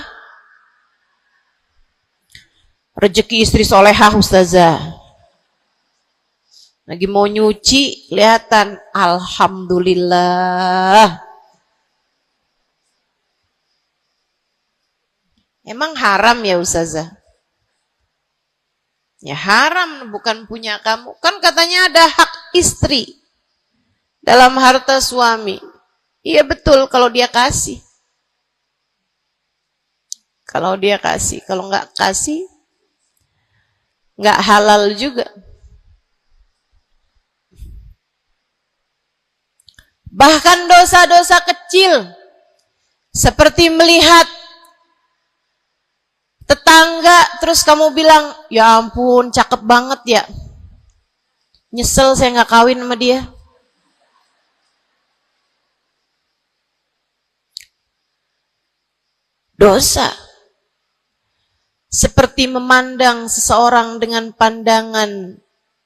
Rezeki istri solehah ustazah. Lagi mau nyuci, kelihatan, alhamdulillah. Emang haram ya ustazah? Ya haram, bukan punya kamu. Kan katanya ada hak istri dalam harta suami. Iya betul kalau dia kasih. Kalau dia kasih, kalau nggak kasih, nggak halal juga. Bahkan dosa-dosa kecil, seperti melihat tetangga, terus kamu bilang, ya ampun, cakep banget ya. Nyesel saya nggak kawin sama dia. Dosa. Seperti memandang seseorang dengan pandangan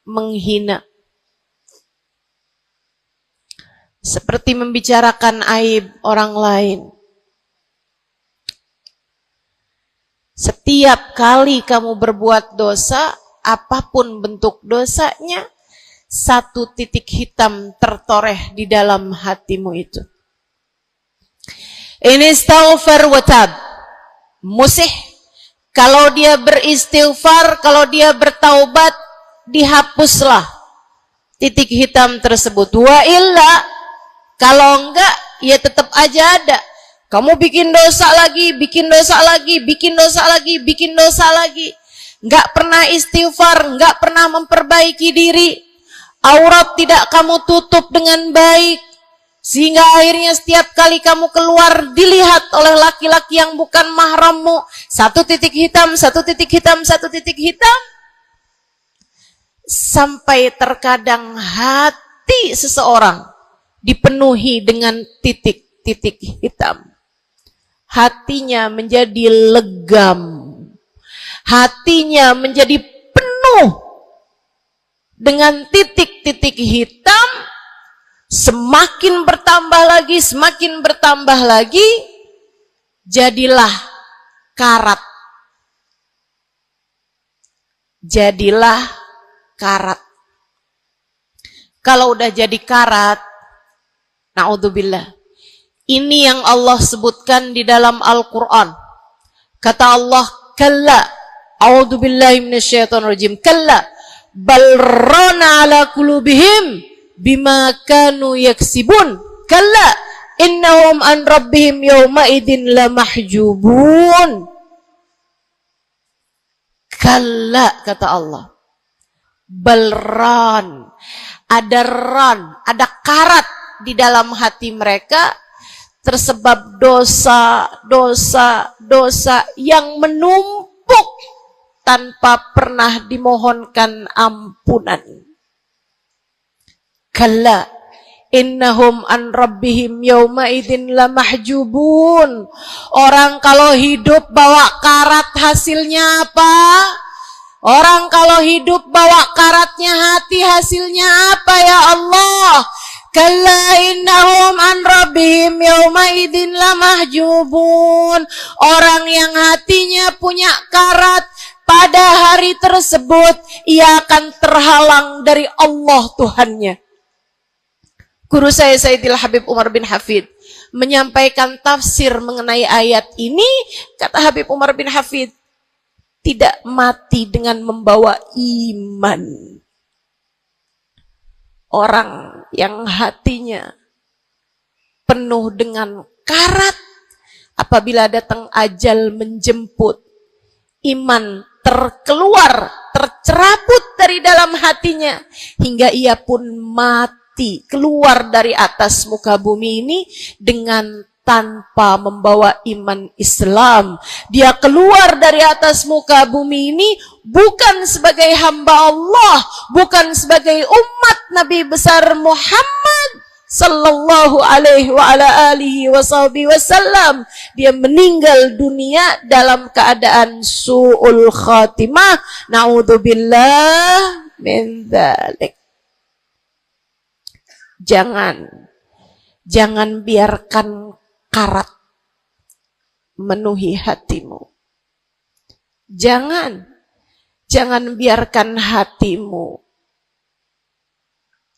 menghina. Seperti membicarakan aib orang lain. Setiap kali kamu berbuat dosa, apapun bentuk dosanya, satu titik hitam tertoreh di dalam hatimu itu. Ini istighfar wa tab. Musih, kalau dia beristighfar, kalau dia bertaubat, dihapuslah titik hitam tersebut. Wa illa, kalau enggak, ya tetap aja ada. Kamu bikin dosa lagi, bikin dosa lagi, bikin dosa lagi, bikin dosa lagi. Enggak pernah istighfar, enggak pernah memperbaiki diri. Aurat tidak kamu tutup dengan baik. Sehingga akhirnya setiap kali kamu keluar dilihat oleh laki-laki yang bukan mahrammu. Satu titik hitam, satu titik hitam, satu titik hitam. Sampai terkadang hati seseorang dipenuhi dengan titik-titik hitam. Hatinya menjadi legam. Hatinya menjadi penuh dengan titik-titik hitam. Semakin bertambah lagi, jadilah karat. Jadilah karat. Kalau udah jadi karat, naudzubillah. Ini yang Allah sebutkan di dalam Al-Quran. Kata Allah, kalla, a'udzubillahi minasyaitonirrajim, kalla, bal rana ala qulubihim bima kanu yaksibun, kalla, innahum an rabbihim yawma idin lamahjubun. Kalla, kata Allah, balran, ada karat di dalam hati mereka, tersebab dosa yang menumpuk tanpa pernah dimohonkan ampunan. Kalla innahum an rabbihim yawma idzin lamahjubun. Orang kalau hidup bawa karat hasilnya apa? Orang kalau hidup bawa karatnya hati hasilnya apa ya Allah? Kalla innahum an rabbihim yawma idzin lamahjubun. Orang yang hatinya punya karat, pada hari tersebut ia akan terhalang dari Allah Tuhannya. Guru saya Sayyidil Habib Umar bin Hafid menyampaikan tafsir mengenai ayat ini. Kata Habib Umar bin Hafid, tidak mati dengan membawa iman. Orang yang hatinya penuh dengan karat, apabila datang ajal menjemput, iman tercerabut dari dalam hatinya, hingga ia pun mati, keluar dari atas muka bumi ini dengan tanpa membawa iman Islam. Dia keluar dari atas muka bumi ini bukan sebagai hamba Allah, bukan sebagai umat Nabi besar Muhammad sallallahu alaihi wa ala alihi wasallam. Dia meninggal dunia dalam keadaan su'ul khatimah. Naudzubillah min dzalik. Jangan biarkan karat memenuhi hatimu. Jangan biarkan hatimu,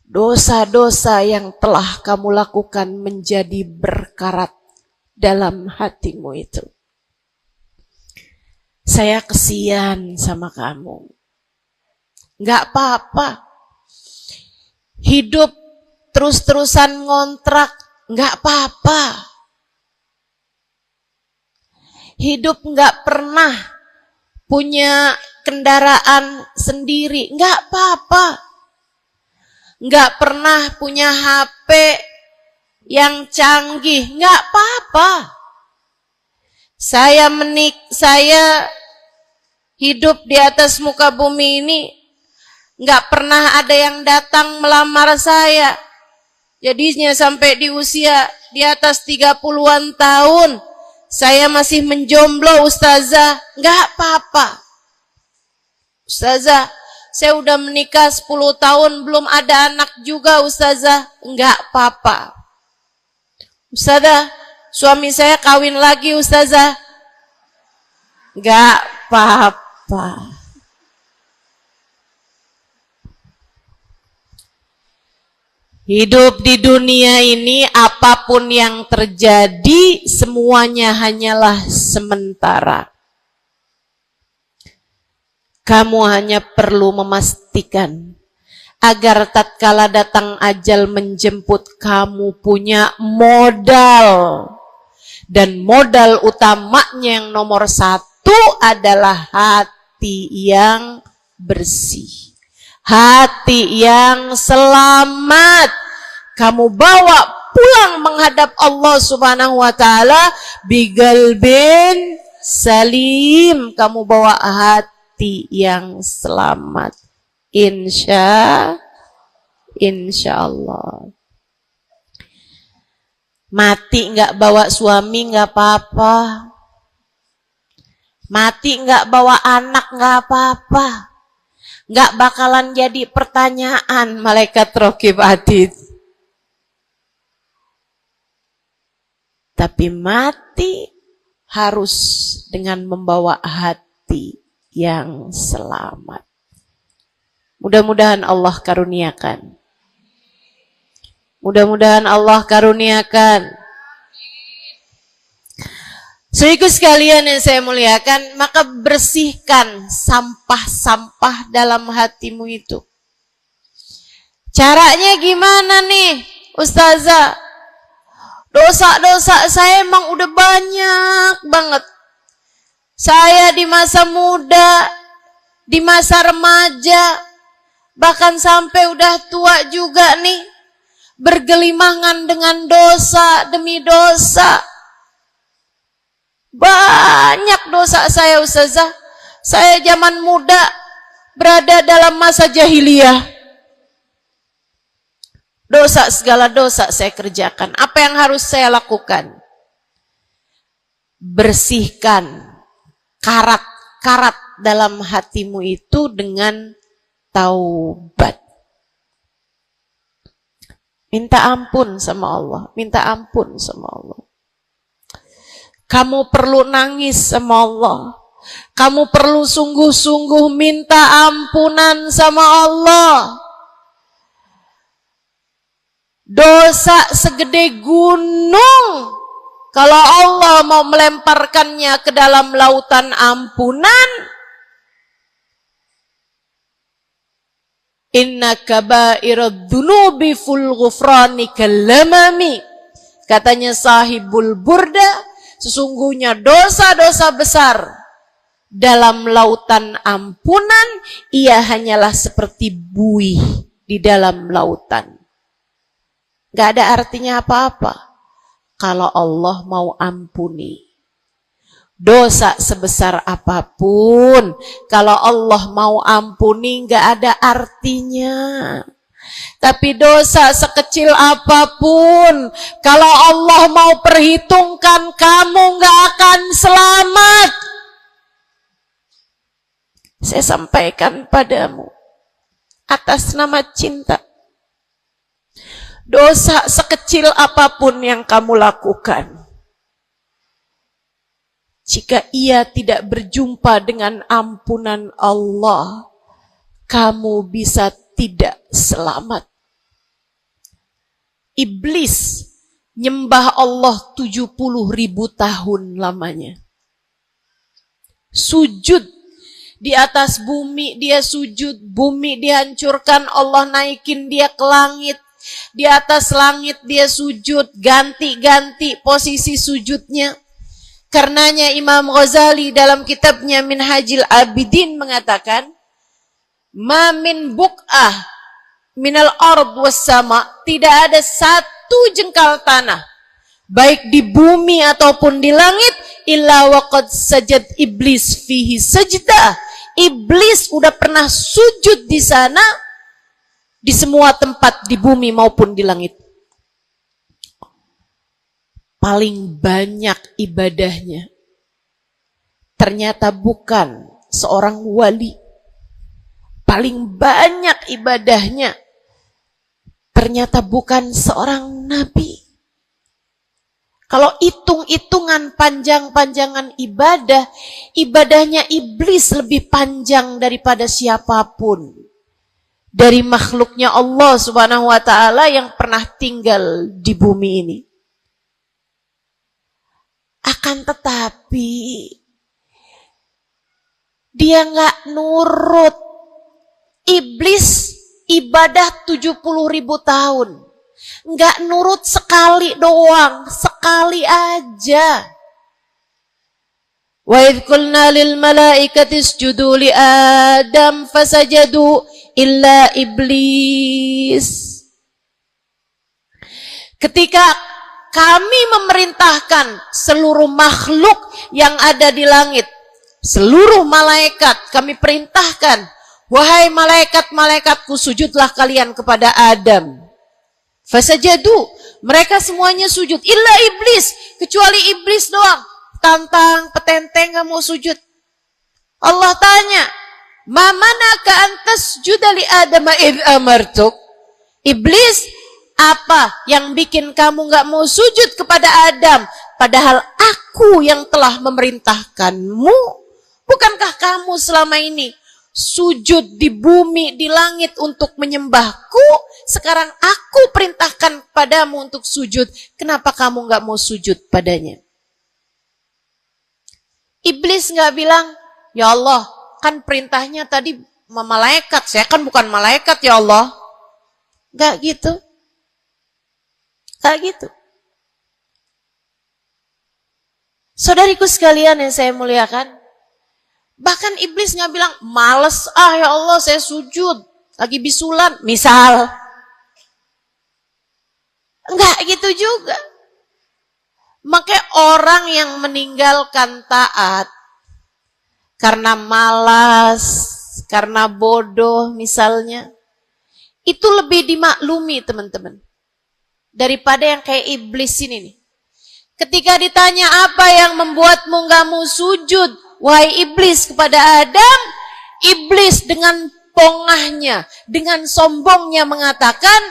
dosa-dosa yang telah kamu lakukan menjadi berkarat dalam hatimu itu. Saya kesian sama kamu. Enggak apa-apa. Hidup terus-terusan ngontrak, enggak apa-apa. Hidup enggak pernah punya kendaraan sendiri, enggak apa-apa. Enggak pernah punya HP yang canggih, enggak apa-apa. Saya hidup di atas muka bumi ini, enggak pernah ada yang datang melamar saya. Jadinya sampai di usia di atas 30-an tahun, saya masih menjomblo, Ustazah. Enggak apa-apa. Ustazah, saya udah menikah 10 tahun, belum ada anak juga, Ustazah. Enggak apa-apa. Ustazah, suami saya kawin lagi, Ustazah. Enggak apa-apa. Hidup di dunia ini, apapun yang terjadi, semuanya hanyalah sementara. Kamu hanya perlu memastikan agar tatkala datang ajal menjemput, kamu punya modal. Dan modal utamanya yang nomor 1 adalah hati yang bersih. Hati yang selamat. Kamu bawa pulang menghadap Allah Subhanahu wa ta'ala bigalbin salim. Kamu bawa hati yang selamat. Insya Allah. Mati nggak bawa suami nggak apa-apa. Mati nggak bawa anak nggak apa-apa. Nggak bakalan jadi pertanyaan malaikat raqib atid. Tapi mati harus dengan membawa hati yang selamat. Mudah-mudahan Allah karuniakan. Mudah-mudahan Allah karuniakan. Saudaraku sekalian yang saya muliakan, maka bersihkan sampah-sampah dalam hatimu itu. Caranya gimana nih, Ustazah? Dosa-dosa saya emang udah banyak banget. Saya di masa muda, di masa remaja, bahkan sampai udah tua juga nih, bergelimangan dengan dosa demi dosa. Banyak dosa saya, Ustazah. Saya zaman muda berada dalam masa jahiliyah. Dosa, segala dosa saya kerjakan. Apa yang harus saya lakukan? Bersihkan karat-karat dalam hatimu itu dengan taubat. Minta ampun sama Allah. Minta ampun sama Allah. Kamu perlu nangis sama Allah. Kamu perlu sungguh-sungguh minta ampunan sama Allah. Dosa segede gunung, kalau Allah mau melemparkannya ke dalam lautan ampunan, inna kaba'irad dunubi ful ghufrani kalamami. Katanya sahibul burda, sesungguhnya dosa-dosa besar dalam lautan ampunan, ia hanyalah seperti buih di dalam lautan. Gak ada artinya apa-apa kalau Allah mau ampuni. Dosa sebesar apapun, kalau Allah mau ampuni gak ada artinya. Tapi dosa sekecil apapun, kalau Allah mau perhitungkan, kamu gak akan selamat. Saya sampaikan padamu atas nama cinta. Dosa sekecil apapun yang kamu lakukan, jika ia tidak berjumpa dengan ampunan Allah, kamu bisa tidak selamat. Iblis nyembah Allah 70.000 tahun lamanya. Sujud di atas bumi, dia sujud, bumi dihancurkan, Allah naikin dia ke langit. Di atas langit dia sujud, ganti-ganti posisi sujudnya. Karenanya Imam Ghazali dalam kitabnya Minhajul Abidin mengatakan, ma min buq'ah minal ard was sama, tidak ada satu jengkal tanah, baik di bumi ataupun di langit, illa waqad sajad iblis fihi sajdah. Iblis udah pernah sujud di sana, di semua tempat di bumi maupun di langit. Paling banyak ibadahnya ternyata bukan seorang wali. Paling banyak ibadahnya ternyata bukan seorang nabi. Kalau hitung-hitungan panjang-panjangan ibadah, ibadahnya iblis lebih panjang daripada siapapun dari makhluknya Allah Subhanahu wa ta'ala yang pernah tinggal di bumi ini. Akan tetapi dia nggak nurut. Iblis ibadah 70.000 tahun, nggak nurut sekali doang, sekali aja. Wa idh qulna lil malaikati isjudu li Adam fasajadu illa iblis. Ketika kami memerintahkan seluruh makhluk yang ada di langit, seluruh malaikat kami perintahkan, wahai malaikat-malaikatku, sujudlah kalian kepada Adam. Fasajadu, Mereka semuanya sujud. Illa iblis. Kecuali iblis doang. Tantang, petenteng gak mau sujud. Allah tanya, ma manaka antas judali Adam id amartuk? Iblis, apa yang bikin kamu gak mau sujud kepada Adam? Padahal aku yang telah memerintahkanmu. Bukankah kamu selama ini sujud di bumi, di langit untuk menyembahku? Sekarang aku perintahkan padamu untuk sujud. Kenapa kamu gak mau sujud padanya? Iblis gak bilang, ya Allah, kan perintahnya tadi malaikat. Saya kan bukan malaikat ya Allah. Gak gitu. Gak gitu. Saudariku sekalian yang saya muliakan, bahkan iblis gak bilang, males ya Allah saya sujud, lagi bisulan, misal. Enggak gitu juga. Makanya orang yang meninggalkan taat karena malas, karena bodoh misalnya, itu lebih dimaklumi teman-teman. Daripada yang kayak iblis ini nih. Ketika ditanya apa yang membuatmu gak mau sujud, wahai iblis, kepada Adam, iblis dengan pongahnya, dengan sombongnya mengatakan,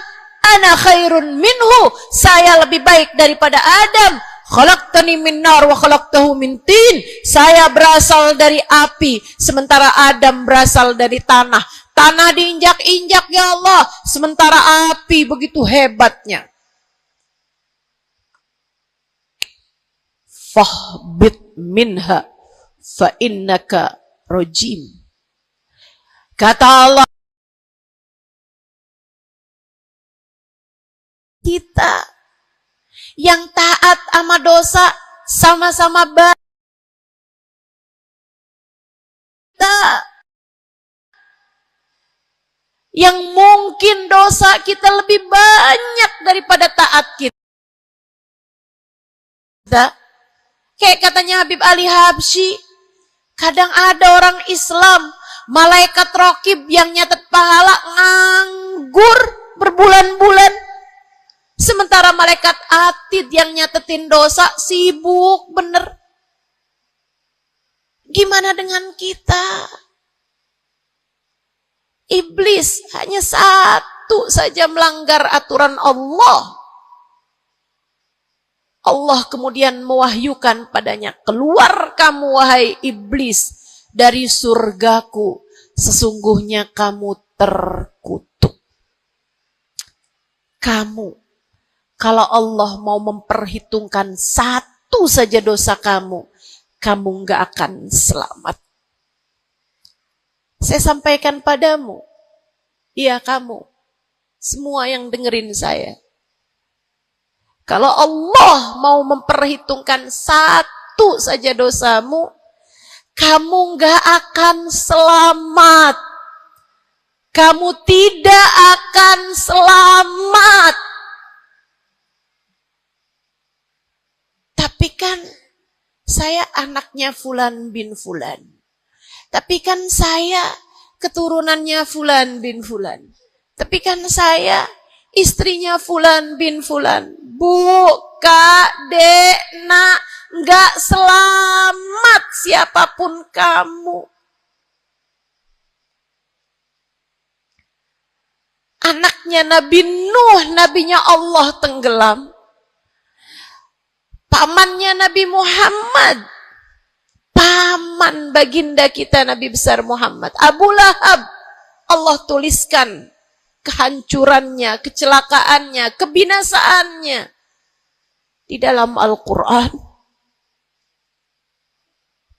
ana khairun minhu, saya lebih baik daripada Adam. Khalaqtani min nar wa khalaqtahu min tin. Saya berasal dari api, sementara Adam berasal dari tanah. Tanah diinjak-injak ya Allah, sementara api begitu hebatnya. Fahbit minha fa innaka rajim. Kata Allah, kita yang taat sama dosa sama-sama baik. Yang mungkin dosa kita lebih banyak daripada taat kita. Kayak katanya Habib Ali Habsyi, kadang ada orang Islam, malaikat rokib yang nyatet pahala nganggur berbulan-bulan. Sementara malaikat atid yang nyatetin dosa sibuk bener. Gimana dengan kita? Iblis hanya satu saja melanggar aturan Allah. Allah kemudian mewahyukan padanya, keluar kamu wahai iblis dari surgaku, sesungguhnya kamu terkutuk. Kamu, kalau Allah mau memperhitungkan satu saja dosa kamu, kamu gak akan selamat. Saya sampaikan padamu, iya kamu, semua yang dengerin saya. Kalau Allah mau memperhitungkan satu saja dosamu, kamu gak akan selamat. Kamu tidak akan selamat. Tapi kan saya anaknya Fulan bin Fulan. Tapi kan saya keturunannya Fulan bin Fulan. Tapi kan saya istrinya Fulan bin Fulan. Bu, Kak, Dek, Nak, nggak selamat siapapun kamu. Anaknya Nabi Nuh, nabinya Allah tenggelam. Pamannya Nabi Muhammad, paman baginda kita Nabi besar Muhammad, Abu Lahab, Allah tuliskan kehancurannya, kecelakaannya, kebinasaannya di dalam Al-Quran.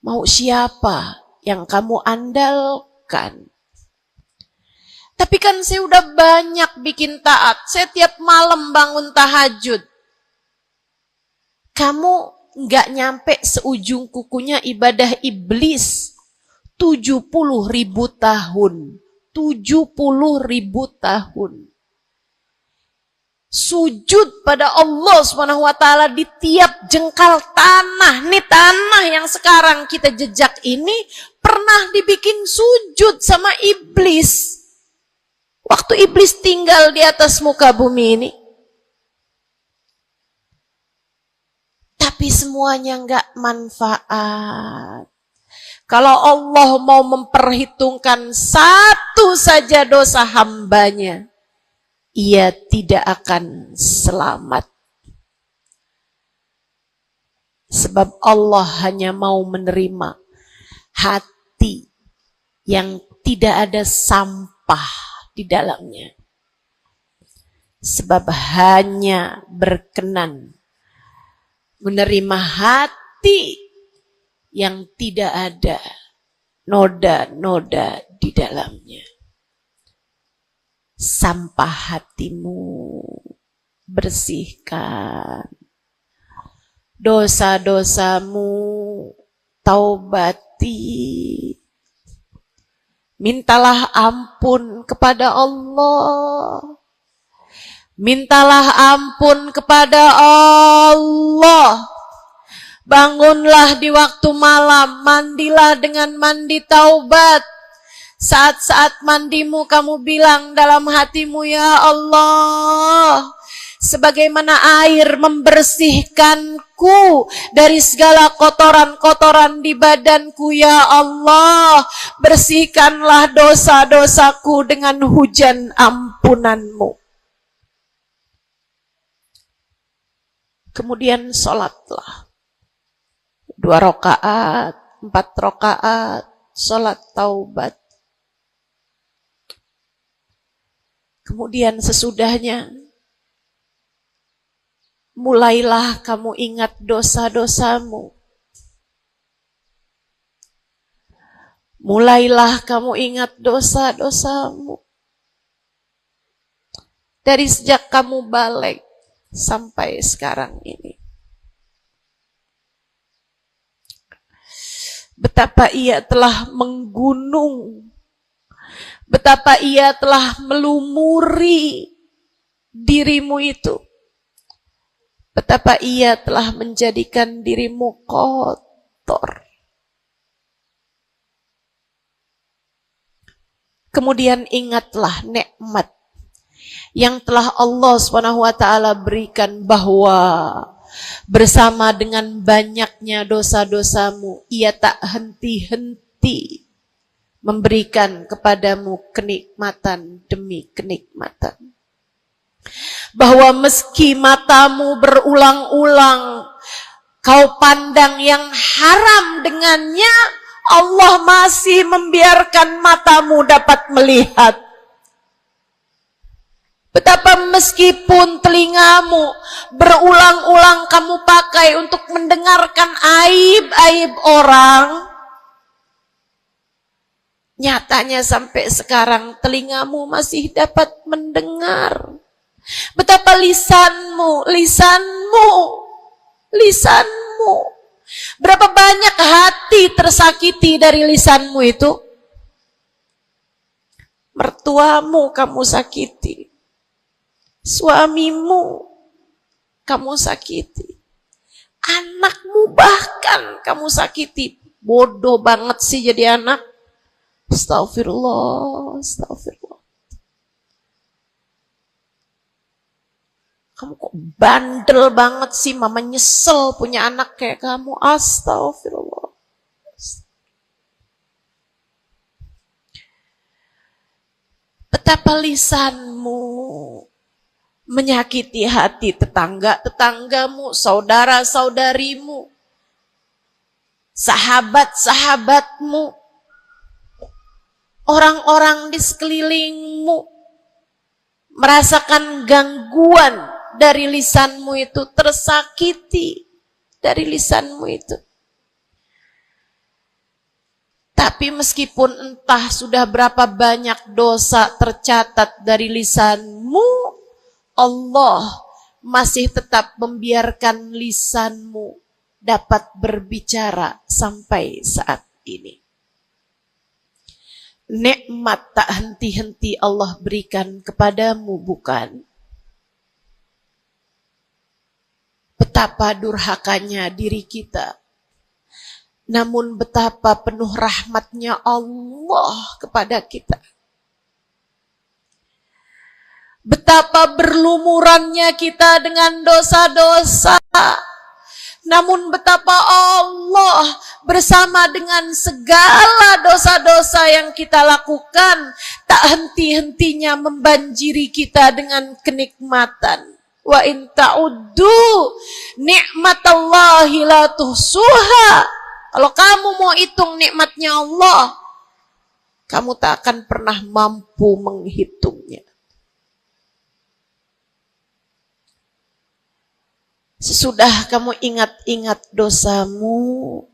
Mau siapa yang kamu andalkan? Tapi kan saya udah banyak bikin taat, saya tiap malam bangun tahajud. Kamu nggak nyampe seujung kukunya ibadah iblis 70.000 tahun. 70.000 tahun. Sujud pada Allah SWT di tiap jengkal tanah. Nih tanah yang sekarang kita jejak ini pernah dibikin sujud sama iblis. Waktu iblis tinggal di atas muka bumi ini. tapi semuanya nggak manfaat. Kalau Allah mau memperhitungkan satu saja dosa hambanya, ia tidak akan selamat. Sebab Allah hanya mau menerima hati yang tidak ada sampah di dalamnya. Sebab hanya berkenan menerima hati yang tidak ada noda-noda di dalamnya. Sampah hatimu bersihkan, dosa-dosamu taubati, mintalah ampun kepada Allah, mintalah ampun kepada Allah. Bangunlah di waktu malam, mandilah dengan mandi taubat. Saat-saat mandimu kamu bilang dalam hatimu, ya Allah, sebagaimana air membersihkanku dari segala kotoran-kotoran di badanku, ya Allah, bersihkanlah dosa-dosaku dengan hujan ampunanmu. Kemudian sholatlah. 2 rakaat, 4 rakaat, sholat taubat. Kemudian sesudahnya, mulailah kamu ingat dosa-dosamu. Mulailah kamu ingat dosa-dosamu. Dari sejak kamu balik sampai sekarang ini. Betapa ia telah menggunung, betapa ia telah melumuri dirimu itu, betapa ia telah menjadikan dirimu kotor. Kemudian ingatlah nikmat yang telah Allah SWT berikan, bahwa bersama dengan banyaknya dosa-dosamu, ia tak henti-henti memberikan kepadamu kenikmatan demi kenikmatan. Bahwa meski matamu berulang-ulang kau pandang yang haram dengannya, Allah masih membiarkan matamu dapat melihat. Betapa meskipun telingamu berulang-ulang kamu pakai untuk mendengarkan aib-aib orang, nyatanya sampai sekarang telingamu masih dapat mendengar. Betapa lisanmu, berapa banyak hati tersakiti dari lisanmu itu. Mertuamu kamu sakiti, suamimu kamu sakiti, anakmu bahkan kamu sakiti. Bodoh banget sih jadi anak. Astagfirullah, astagfirullah. Kamu kok bandel banget sih, mama nyesel punya anak kayak kamu. Astagfirullah. Betapa lisanmu menyakiti hati tetangga-tetanggamu, saudara-saudarimu, sahabat-sahabatmu, orang-orang di sekelilingmu, merasakan gangguan dari lisanmu itu, tersakiti dari lisanmu itu. Tapi meskipun entah sudah berapa banyak dosa tercatat dari lisanmu, Allah masih tetap membiarkan lisanmu dapat berbicara sampai saat ini. Nikmat tak henti-henti Allah berikan kepadamu, bukan? Betapa durhakanya diri kita. Namun betapa penuh rahmatnya Allah kepada kita. Betapa berlumurannya kita dengan dosa-dosa. Namun betapa Allah bersama dengan segala dosa-dosa yang kita lakukan, tak henti-hentinya membanjiri kita dengan kenikmatan. Wa in ta'uddu ni'matallahi la tuhsuha. Kalau kamu mau hitung nikmatnya Allah, kamu tak akan pernah mampu menghitungnya. Sesudah kamu ingat-ingat dosamu,